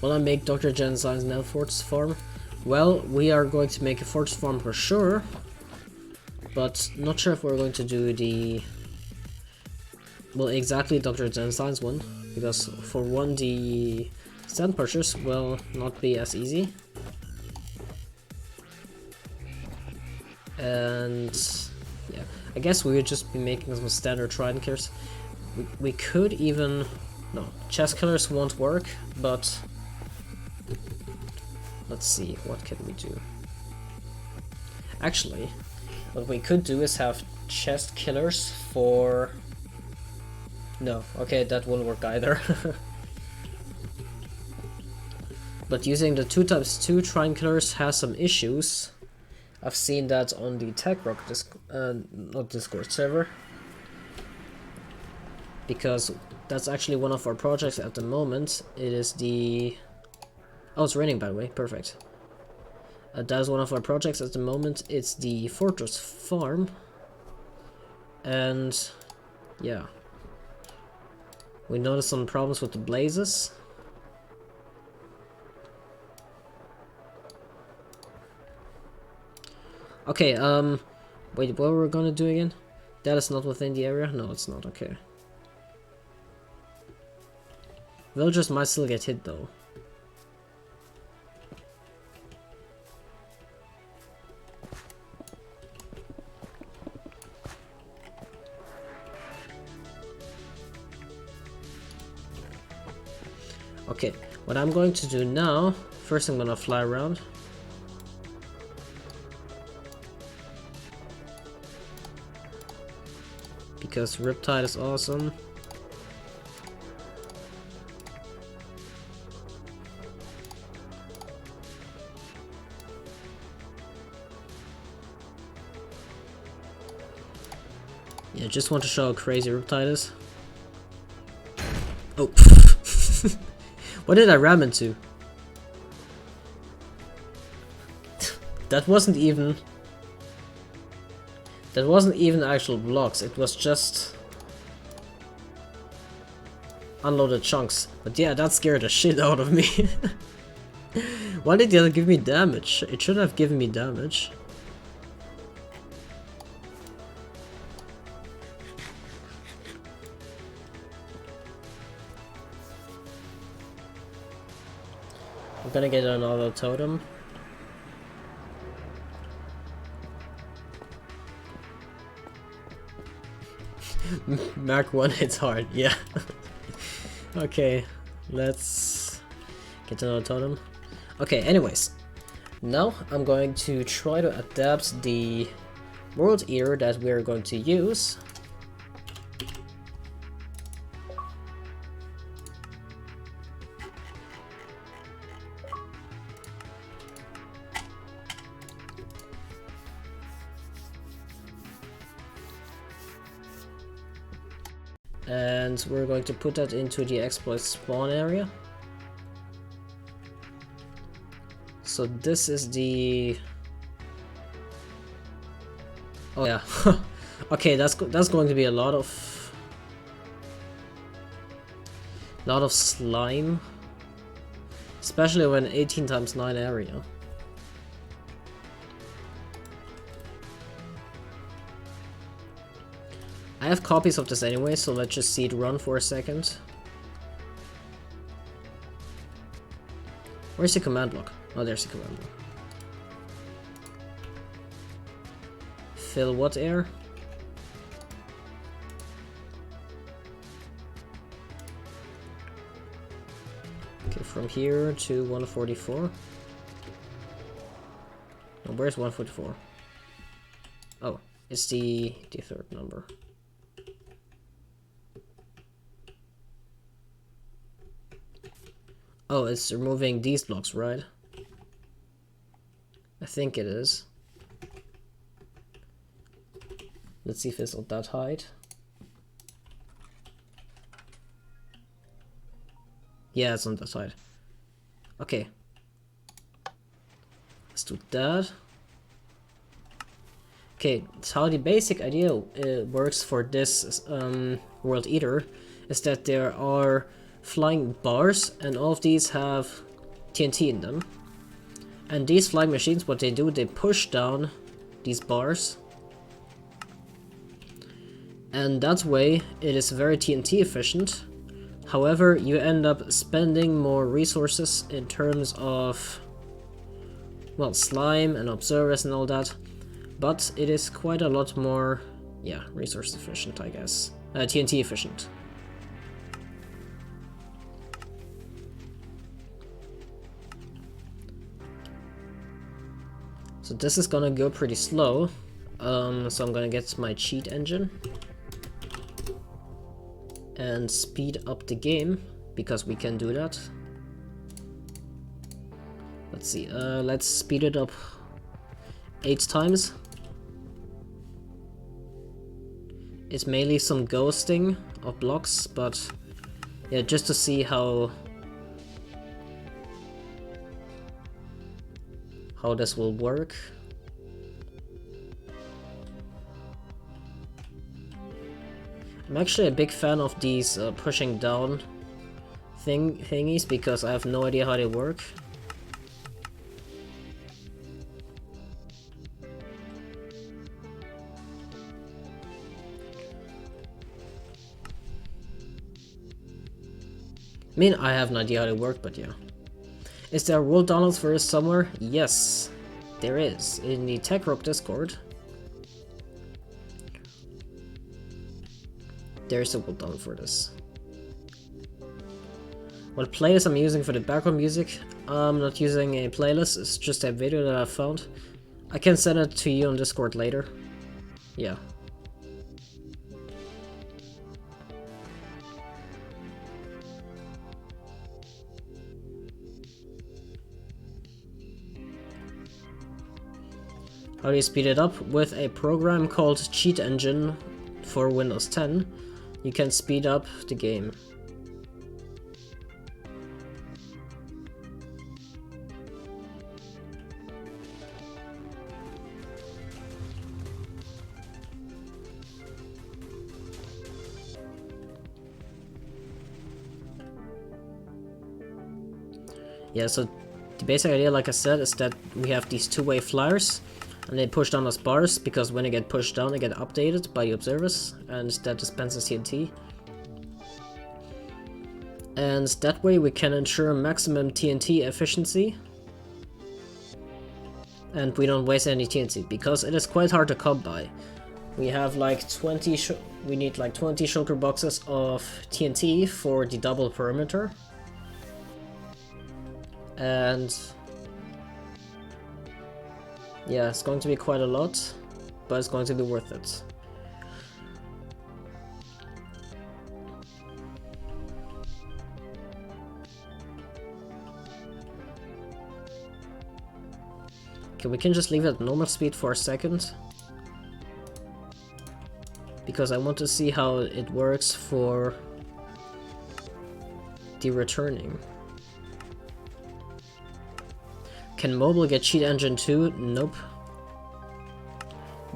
Will I make Dr. Gensine's nail fortress farm? Well, we are going to make a fortress farm for sure, but not sure if we're going to do the... well, exactly Dr. Gensine's one, because for one, the stand purchase will not be as easy. And yeah, I guess we would just be making some standard trident killers. We could even... no, chest killers won't work, but... let's see, what can we do? Actually, what we could do is have chest killers for... no, okay, that won't work either. But using the 2x2 trident killers has some issues. I've seen that on the Tech Rock not Discord server. Because that's actually one of our projects at the moment. It is the... oh, it's raining, by the way. Perfect. That is one of our projects at the moment. It's the Fortress Farm. And yeah. We noticed some problems with the blazes. Okay, wait, what were we gonna do again? That is not within the area? No, it's not. Okay. Villagers might still get hit, though. Okay, what I'm going to do now, first I'm gonna fly around. Because Riptide is awesome. Yeah, just want to show how crazy Riptide is. Oh. What did I ram into? That wasn't even actual blocks, it was just unloaded chunks. But yeah, that scared the shit out of me. Why did the other give me damage? It should have given me damage. I'm gonna get another totem. Mark 1 hits hard, yeah. Okay, let's get another totem. Okay, anyways. Now I'm going to try to adapt the World Eater that we're going to use. And we're going to put that into the Xploit spawn area. So this is the... oh yeah. Okay, that's going to be a lot of slime, especially when 18x9 area. I have copies of this anyway, so let's just see it run for a second. Where's the command block? Oh, there's the command block. Fill what air? Okay, from here to 144. Oh, where's 144? Oh, it's the third number. Oh, it's removing these blocks, right? I think it is. Let's see if it's on that height. Yeah, it's on that side. Okay. Let's do that. Okay, so how the basic idea works for this World Eater is that there are flying bars, and all of these have TNT in them. And these flying machines, what they do, they push down these bars. And that way, it is very TNT efficient. However, you end up spending more resources in terms of, well, slime and observers and all that. But it is quite a lot more, yeah, resource efficient, I guess. TNT efficient. So this is gonna go pretty slow. So I'm gonna get my cheat engine and speed up the game, because we can do that. Let's see, let's speed it up 8 times. It's mainly some ghosting of blocks, but yeah, just to see how this will work. I'm actually a big fan of these pushing down thingies, because I have no idea how they work. I mean, I have no idea how they work, but yeah. Is there a world download for this somewhere? Yes, there is, in the TechRock Discord. There's a world download for this. What playlist I'm using for the background music? I'm not using a playlist, it's just a video that I found. I can send it to you on Discord later. Yeah. How do you speed it up? With a program called Cheat Engine for Windows 10, you can speed up the game. Yeah, so the basic idea, like I said, is that we have these two-way flyers, and they push down those bars, because when they get pushed down, they get updated by the observers, and that dispenses TNT. And that way we can ensure maximum TNT efficiency, and we don't waste any TNT, because it is quite hard to come by. We have like we need like 20 shulker boxes of TNT for the double perimeter. And yeah, it's going to be quite a lot, but it's going to be worth it. Okay, we can just leave it at normal speed for a second, because I want to see how it works for the returning. Can mobile get cheat engine too? Nope.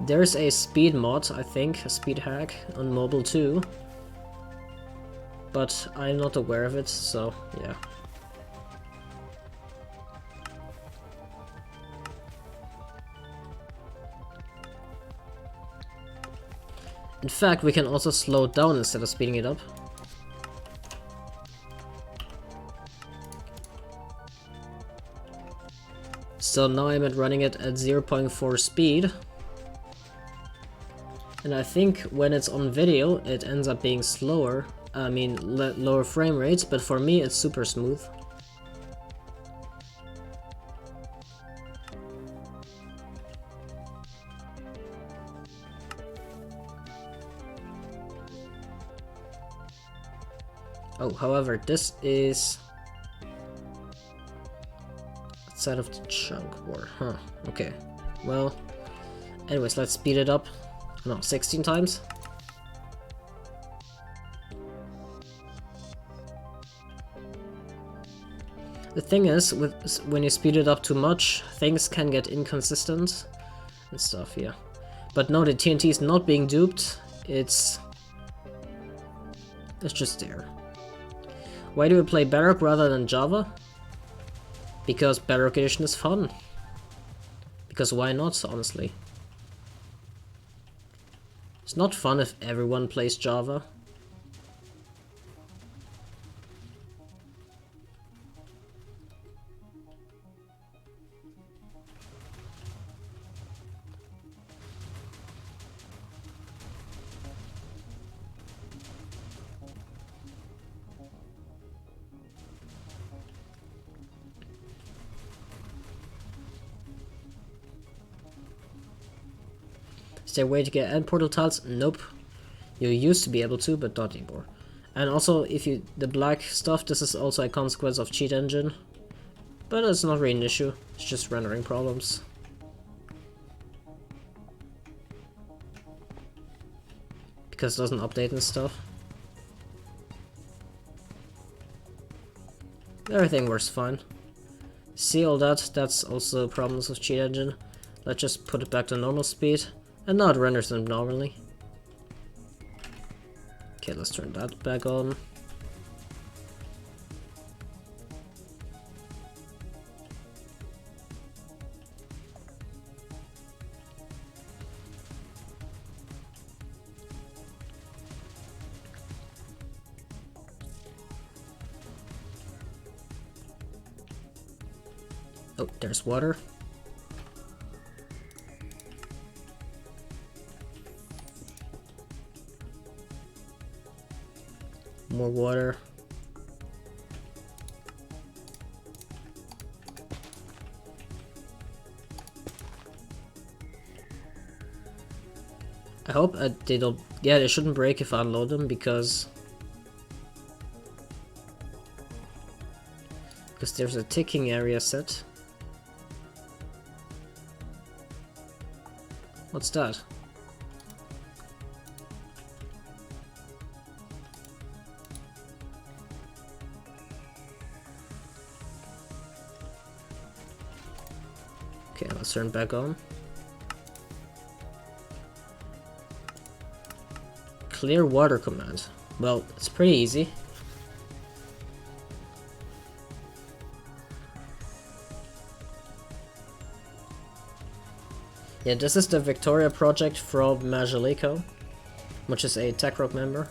There's a speed mod, I think, a speed hack on mobile too, but I'm not aware of it, so yeah. In fact, we can also slow it down instead of speeding it up. So now I'm running it at 0.4 speed. And I think when it's on video, it ends up being slower. I mean, lower frame rates, but for me it's super smooth. Oh, however, this is Outside of the chunk war, huh? Okay. Well, anyways, let's speed it up. No, 16 times. The thing is, when you speed it up too much, things can get inconsistent and stuff, yeah. But now the TNT is not being duped, it's just there. Why do we play Baroque rather than Java? Because Baroque Edition is fun. Because why not, honestly? It's not fun if everyone plays Java. Is there a way to get end portal tiles? Nope. You used to be able to, but not anymore. And also, if you the black stuff, this is also a consequence of cheat engine. But it's not really an issue, it's just rendering problems. Because it doesn't update and stuff. Everything works fine. See all that? That's also problems with cheat engine. Let's just put it back to normal speed. And now it renders them normally. Okay, let's turn that back on. Oh, there's water. More water. I hope they don't... Yeah, they shouldn't break if I unload them, because there's a ticking area set. What's that? Okay, let's turn back on. Clear water command. Well, it's pretty easy. Yeah, this is the Victoria project from Majalico, which is a Tech Rock member.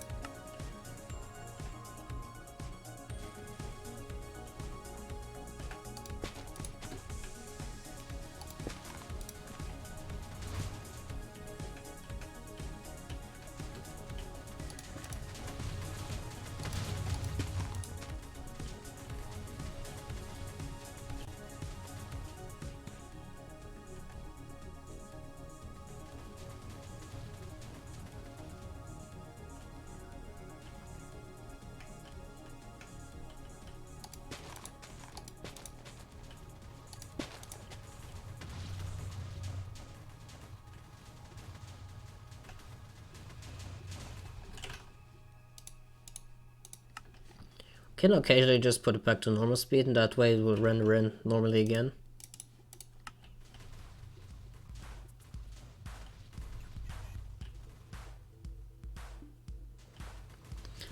Can occasionally just put it back to normal speed, and that way it will render in normally again.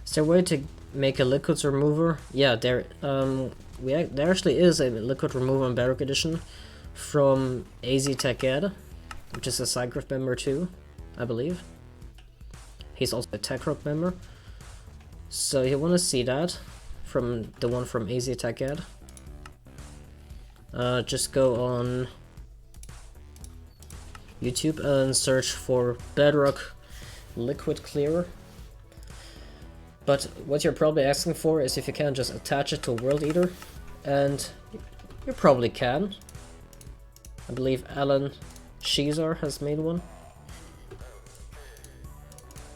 Is there a way to make a liquids remover? Yeah, there actually is a liquid remover in Baroque Edition from AZ Tech Ed, which is a Subscrieb member too, I believe. He's also a Tech Rock member. So you want to see that from the one from AZ Tech Ed. Just go on YouTube and search for Bedrock Liquid Clearer. But what you're probably asking for is if you can just attach it to a World Eater, and you probably can. I believe Alan Shizar has made one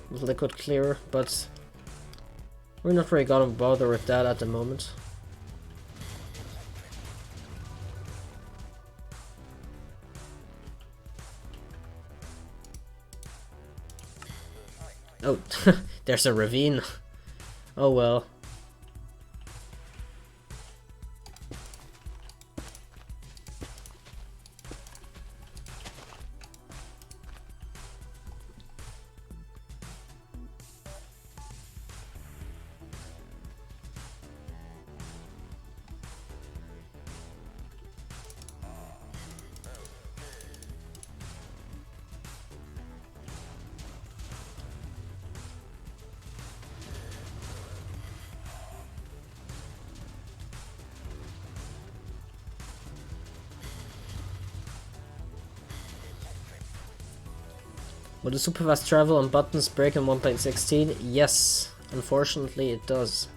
with Liquid Clearer, but we're not really gonna bother with that at the moment. Oh, there's a ravine. Oh well. Will the superfast travel on buttons break in 1.16? Yes, unfortunately it does.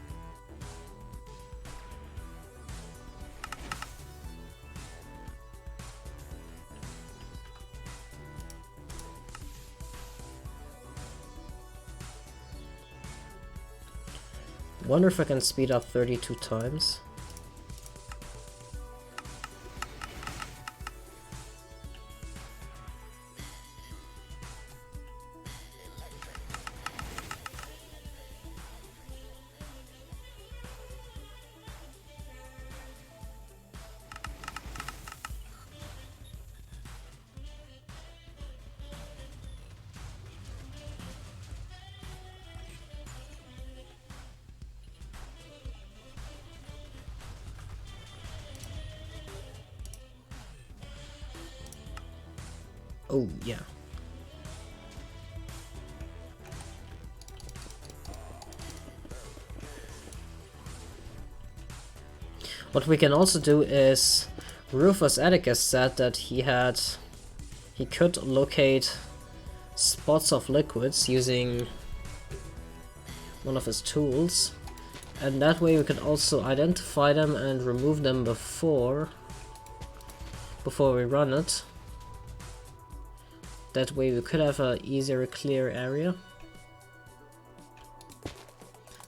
Wonder if I can speed up 32 times. Oh, yeah. What we can also do is, Rufus Atticus said that he could locate spots of liquids using one of his tools, and that way we could also identify them and remove them before we run it. That way we could have a easier clear area.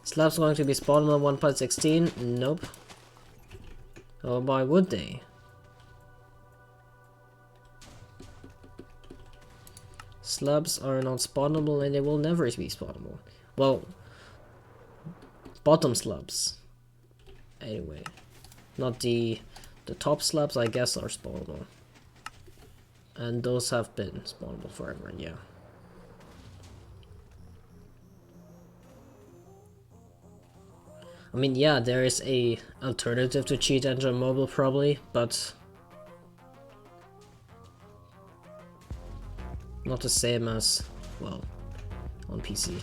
Slabs going to be spawned on 1.16? Nope. Oh, why would they? Slabs are not spawnable and they will never be spawnable. Well, bottom slabs. Anyway. Not the top slabs, I guess, are spawnable. And those have been spawnable forever, yeah. I mean, yeah, there is a alternative to Cheat Engine Mobile probably, but not the same as, well, on PC.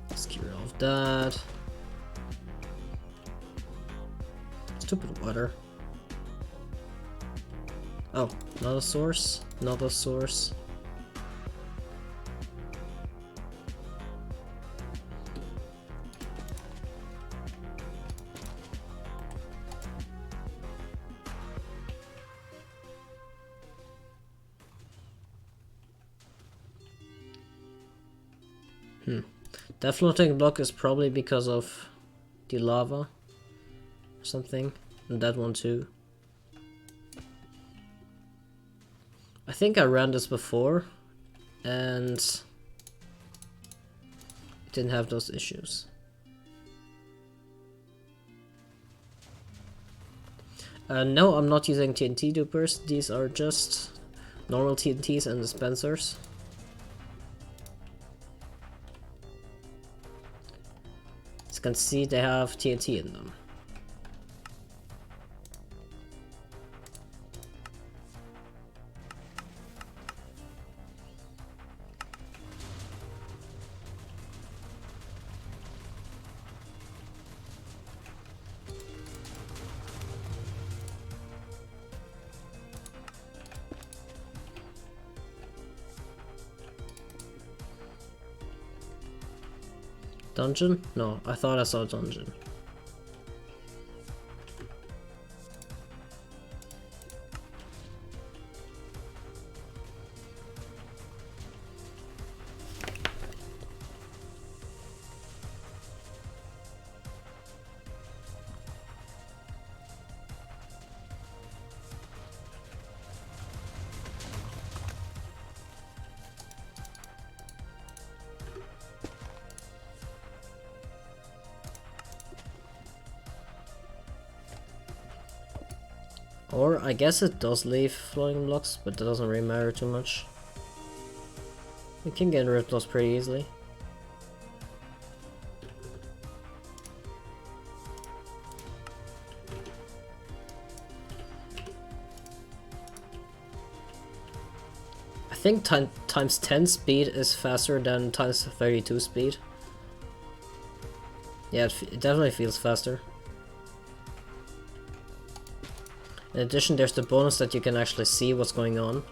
Let's get rid of that. Stupid water. Oh, not a source? Not a source. That floating block is probably because of the lava or something, and that one too. I think I ran this before and it didn't have those issues. No, I'm not using TNT dupers. These are just normal TNTs and dispensers. As you can see, they have TNT in them. Dungeon? No, I thought I saw a dungeon. Or I guess it does leave floating blocks, but that doesn't really matter too much. We can get rid of those pretty easily. I think times 10 speed is faster than times 32 speed. Yeah, it definitely feels faster. In addition, there's the bonus that you can actually see what's going on.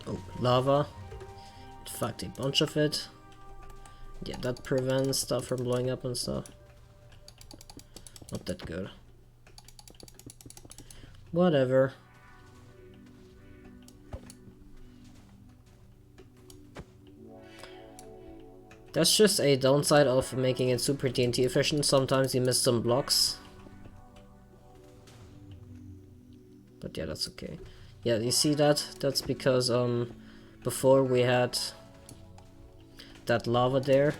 Oh, lava. In fact, a bunch of it. Yeah, that prevents stuff from blowing up and stuff. Not that good. Whatever. That's just a downside of making it super TNT efficient. Sometimes you miss some blocks. But yeah, that's okay. Yeah, you see that? That's because before we had that lava there,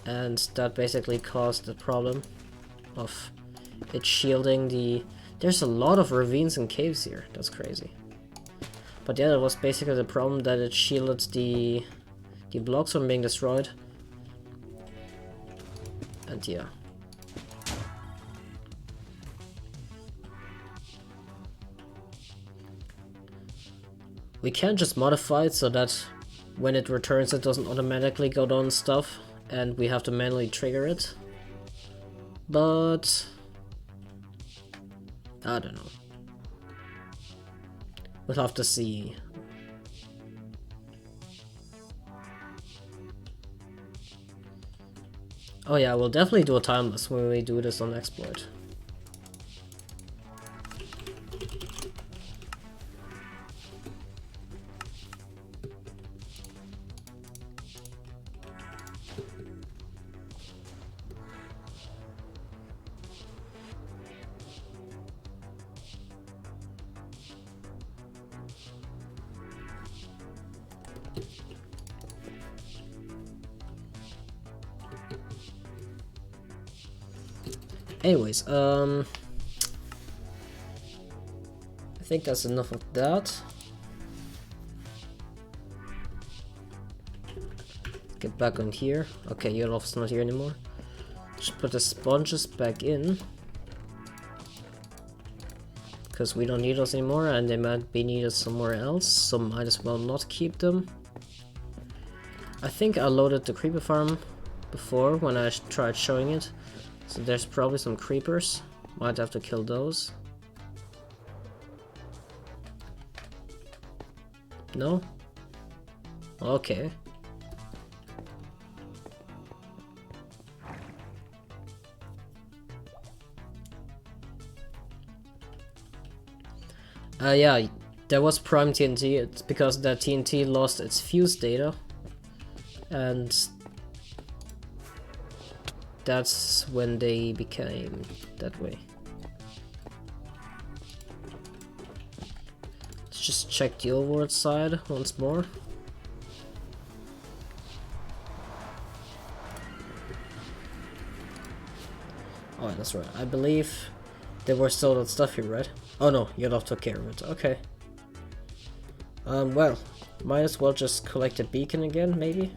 and that basically caused the problem of it shielding the... There's a lot of ravines and caves here. That's crazy. But yeah, that was basically the problem, that it shielded the blocks from being destroyed. And yeah. We can just modify it so that when it returns it doesn't automatically go down stuff and we have to manually trigger it. But I don't know. We'll have to see. Oh yeah, we'll definitely do a timeless when we do this on Xploit. Anyways, I think that's enough of that. Get back on here. Okay, Yolof's not here anymore. Just put the sponges back in, because we don't need those anymore and they might be needed somewhere else, so might as well not keep them. I think I loaded the creeper farm before when I tried showing it. So there's probably some creepers. Might have to kill those. No? Okay. Yeah, there was prime TNT. It's because the TNT lost its fuse data. And that's when they became that way. Let's just check the overworld side once more. Oh, that's right. I believe there was still that stuff you read. Oh no, Yodov took care of it. Okay. Well, might as well just collect a beacon again, maybe?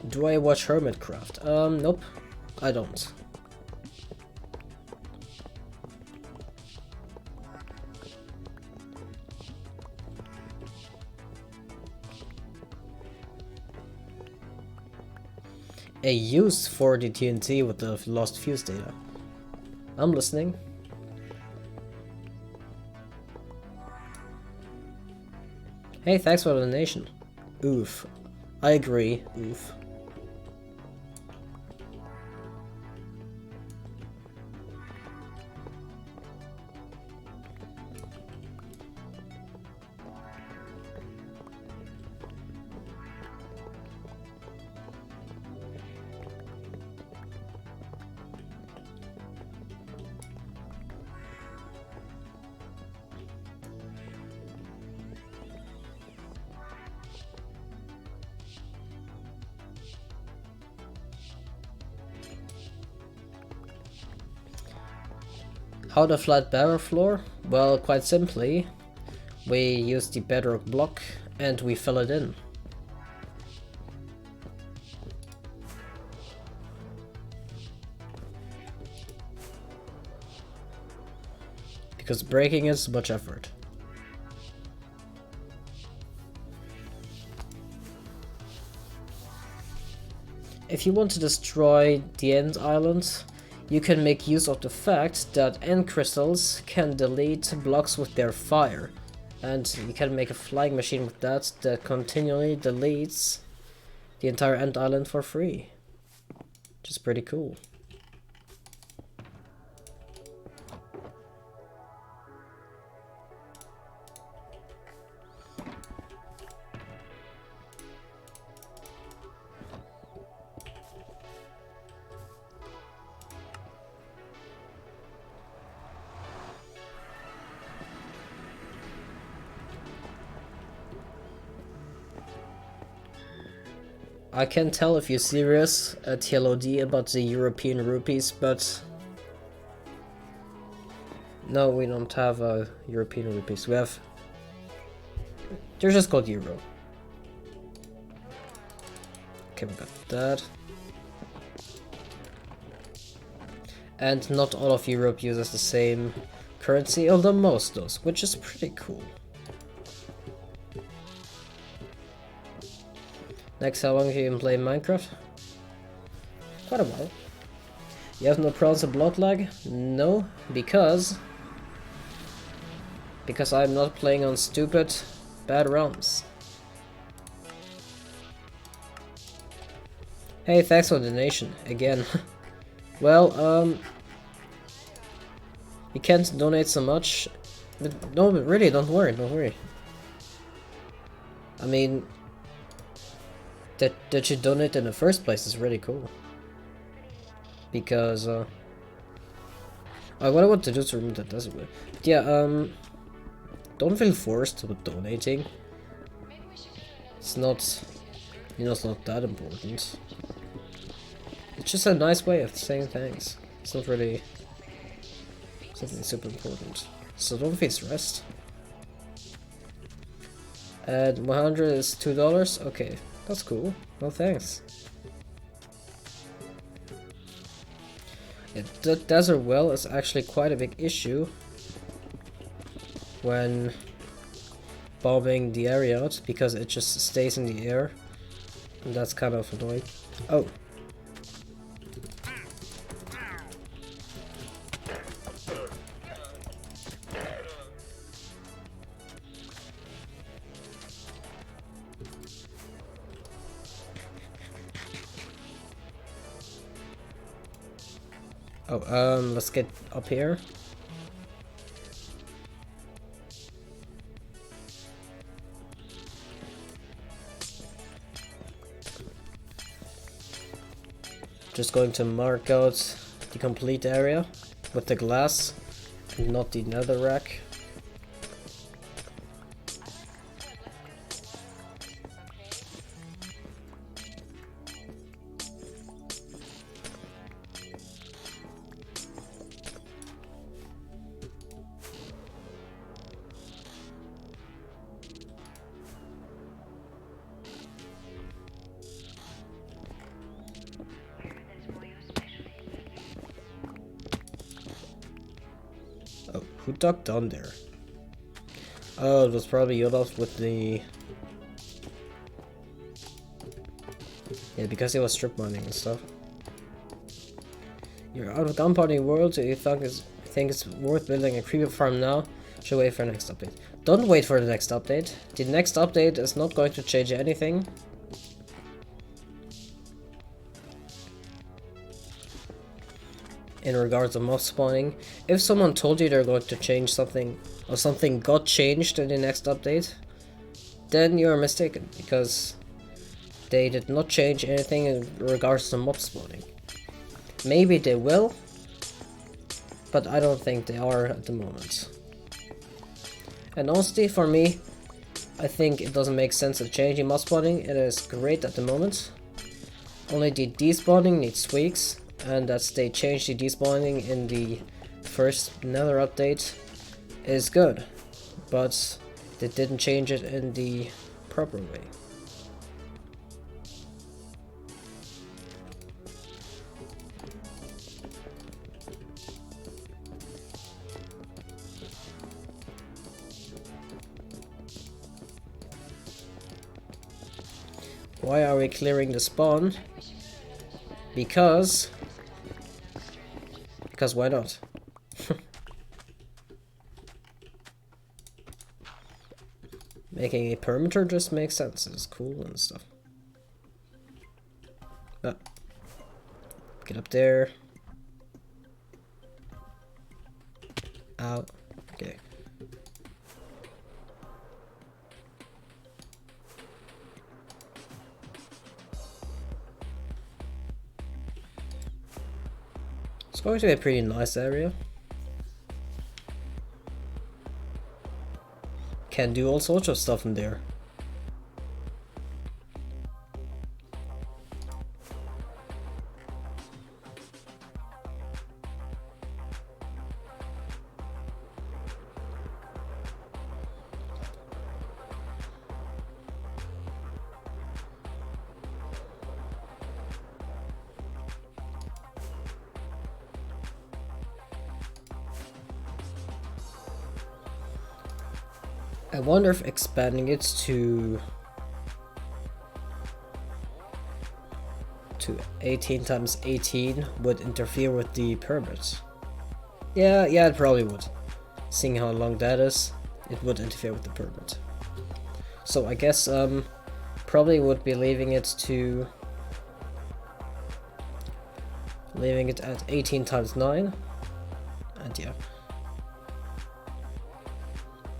Do I watch Hermitcraft? Nope. I don't. A use for the TNT with the lost fuse data. I'm listening. Hey, thanks for the donation. Oof. I agree. Oof. How to flat barrel floor? Well, quite simply, we use the bedrock block and we fill it in. Because breaking is much effort. If you want to destroy the end island, you can make use of the fact that end crystals can delete blocks with their fire, and you can make a flying machine with that continually deletes the entire end island for free, which is pretty cool. I can tell if you're serious at TLOD about the European rupees, but no, we don't have European rupees. We have... They're just called Euro. Okay, we got that. And not all of Europe uses the same currency, although most does, which is pretty cool. Next, how long have you been playing Minecraft? Quite a while. You have no problems with block lag? No, because I'm not playing on stupid, bad ROMs. Hey, thanks for the donation, again. Well, you can't donate so much, but no, but really, don't worry. I mean, that you donate in the first place is really cool. Because, what I want to do to remove that desert way. Yeah, don't feel forced with donating. It's not, you know, it's not that important. It's just a nice way of saying thanks. It's not really something super important. So don't feel stressed. And 100 is $2? Okay, that's cool. Well, thanks. Yeah, the desert well is actually quite a big issue when bombing the area out, because it just stays in the air, and that's kind of annoying. Oh. Oh, let's get up here. Just going to mark out the complete area with the glass and not the netherrack. Oh, who dug down there? Oh, it was probably Yodoff with the... Yeah, because he was strip mining and stuff. You're out of gunpowdering world, so you think it's worth building a creeper farm now? Should wait for the next update. Don't wait for the next update. The next update is not going to change anything. In regards to mob spawning, if someone told you they're going to change something, or something got changed in the next update, then you're mistaken, because they did not change anything in regards to mob spawning. Maybe they will, but I don't think they are at the moment. And honestly, for me, I think it doesn't make sense of changing mob spawning. It is great at the moment. Only the despawning needs tweaks, and that they changed the despawning in the first Nether update is good, but they didn't change it in the proper way. Why are we clearing the spawn? Because why not? Making a perimeter just makes sense. It's cool and stuff. Ah. Get up there. Out. Okay. It's going to be a pretty nice area. Can do all sorts of stuff in there. I wonder if expanding it to 18 times 18 would interfere with the permits. Yeah, it probably would. Seeing how long that is, it would interfere with the permit. So I guess probably would be leaving it at 18 times 9, and yeah.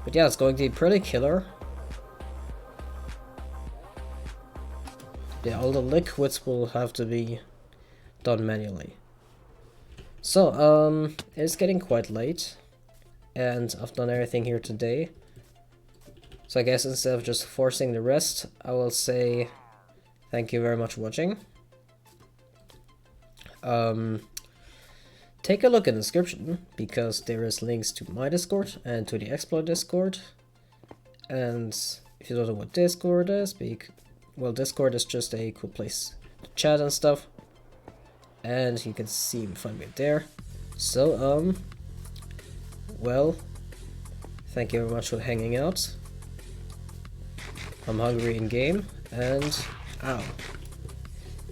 But yeah, it's going to be pretty killer. Yeah, all the liquids will have to be done manually. So, it's getting quite late, and I've done everything here today. So I guess instead of just forcing the rest, I will say thank you very much for watching. Take a look in the description, because there is links to my Discord and to the Xploit Discord. And if you don't know what Discord is, well, Discord is just a cool place to chat and stuff. And you can see me, find me there. So, well, thank you very much for hanging out. I'm hungry in game, and ow.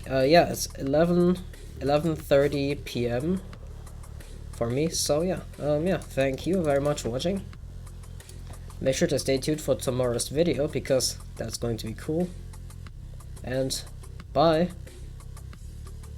Yeah, it's 11:30 p.m. for me, so yeah, thank you very much for watching. Make sure to stay tuned for tomorrow's video, because that's going to be cool. And bye.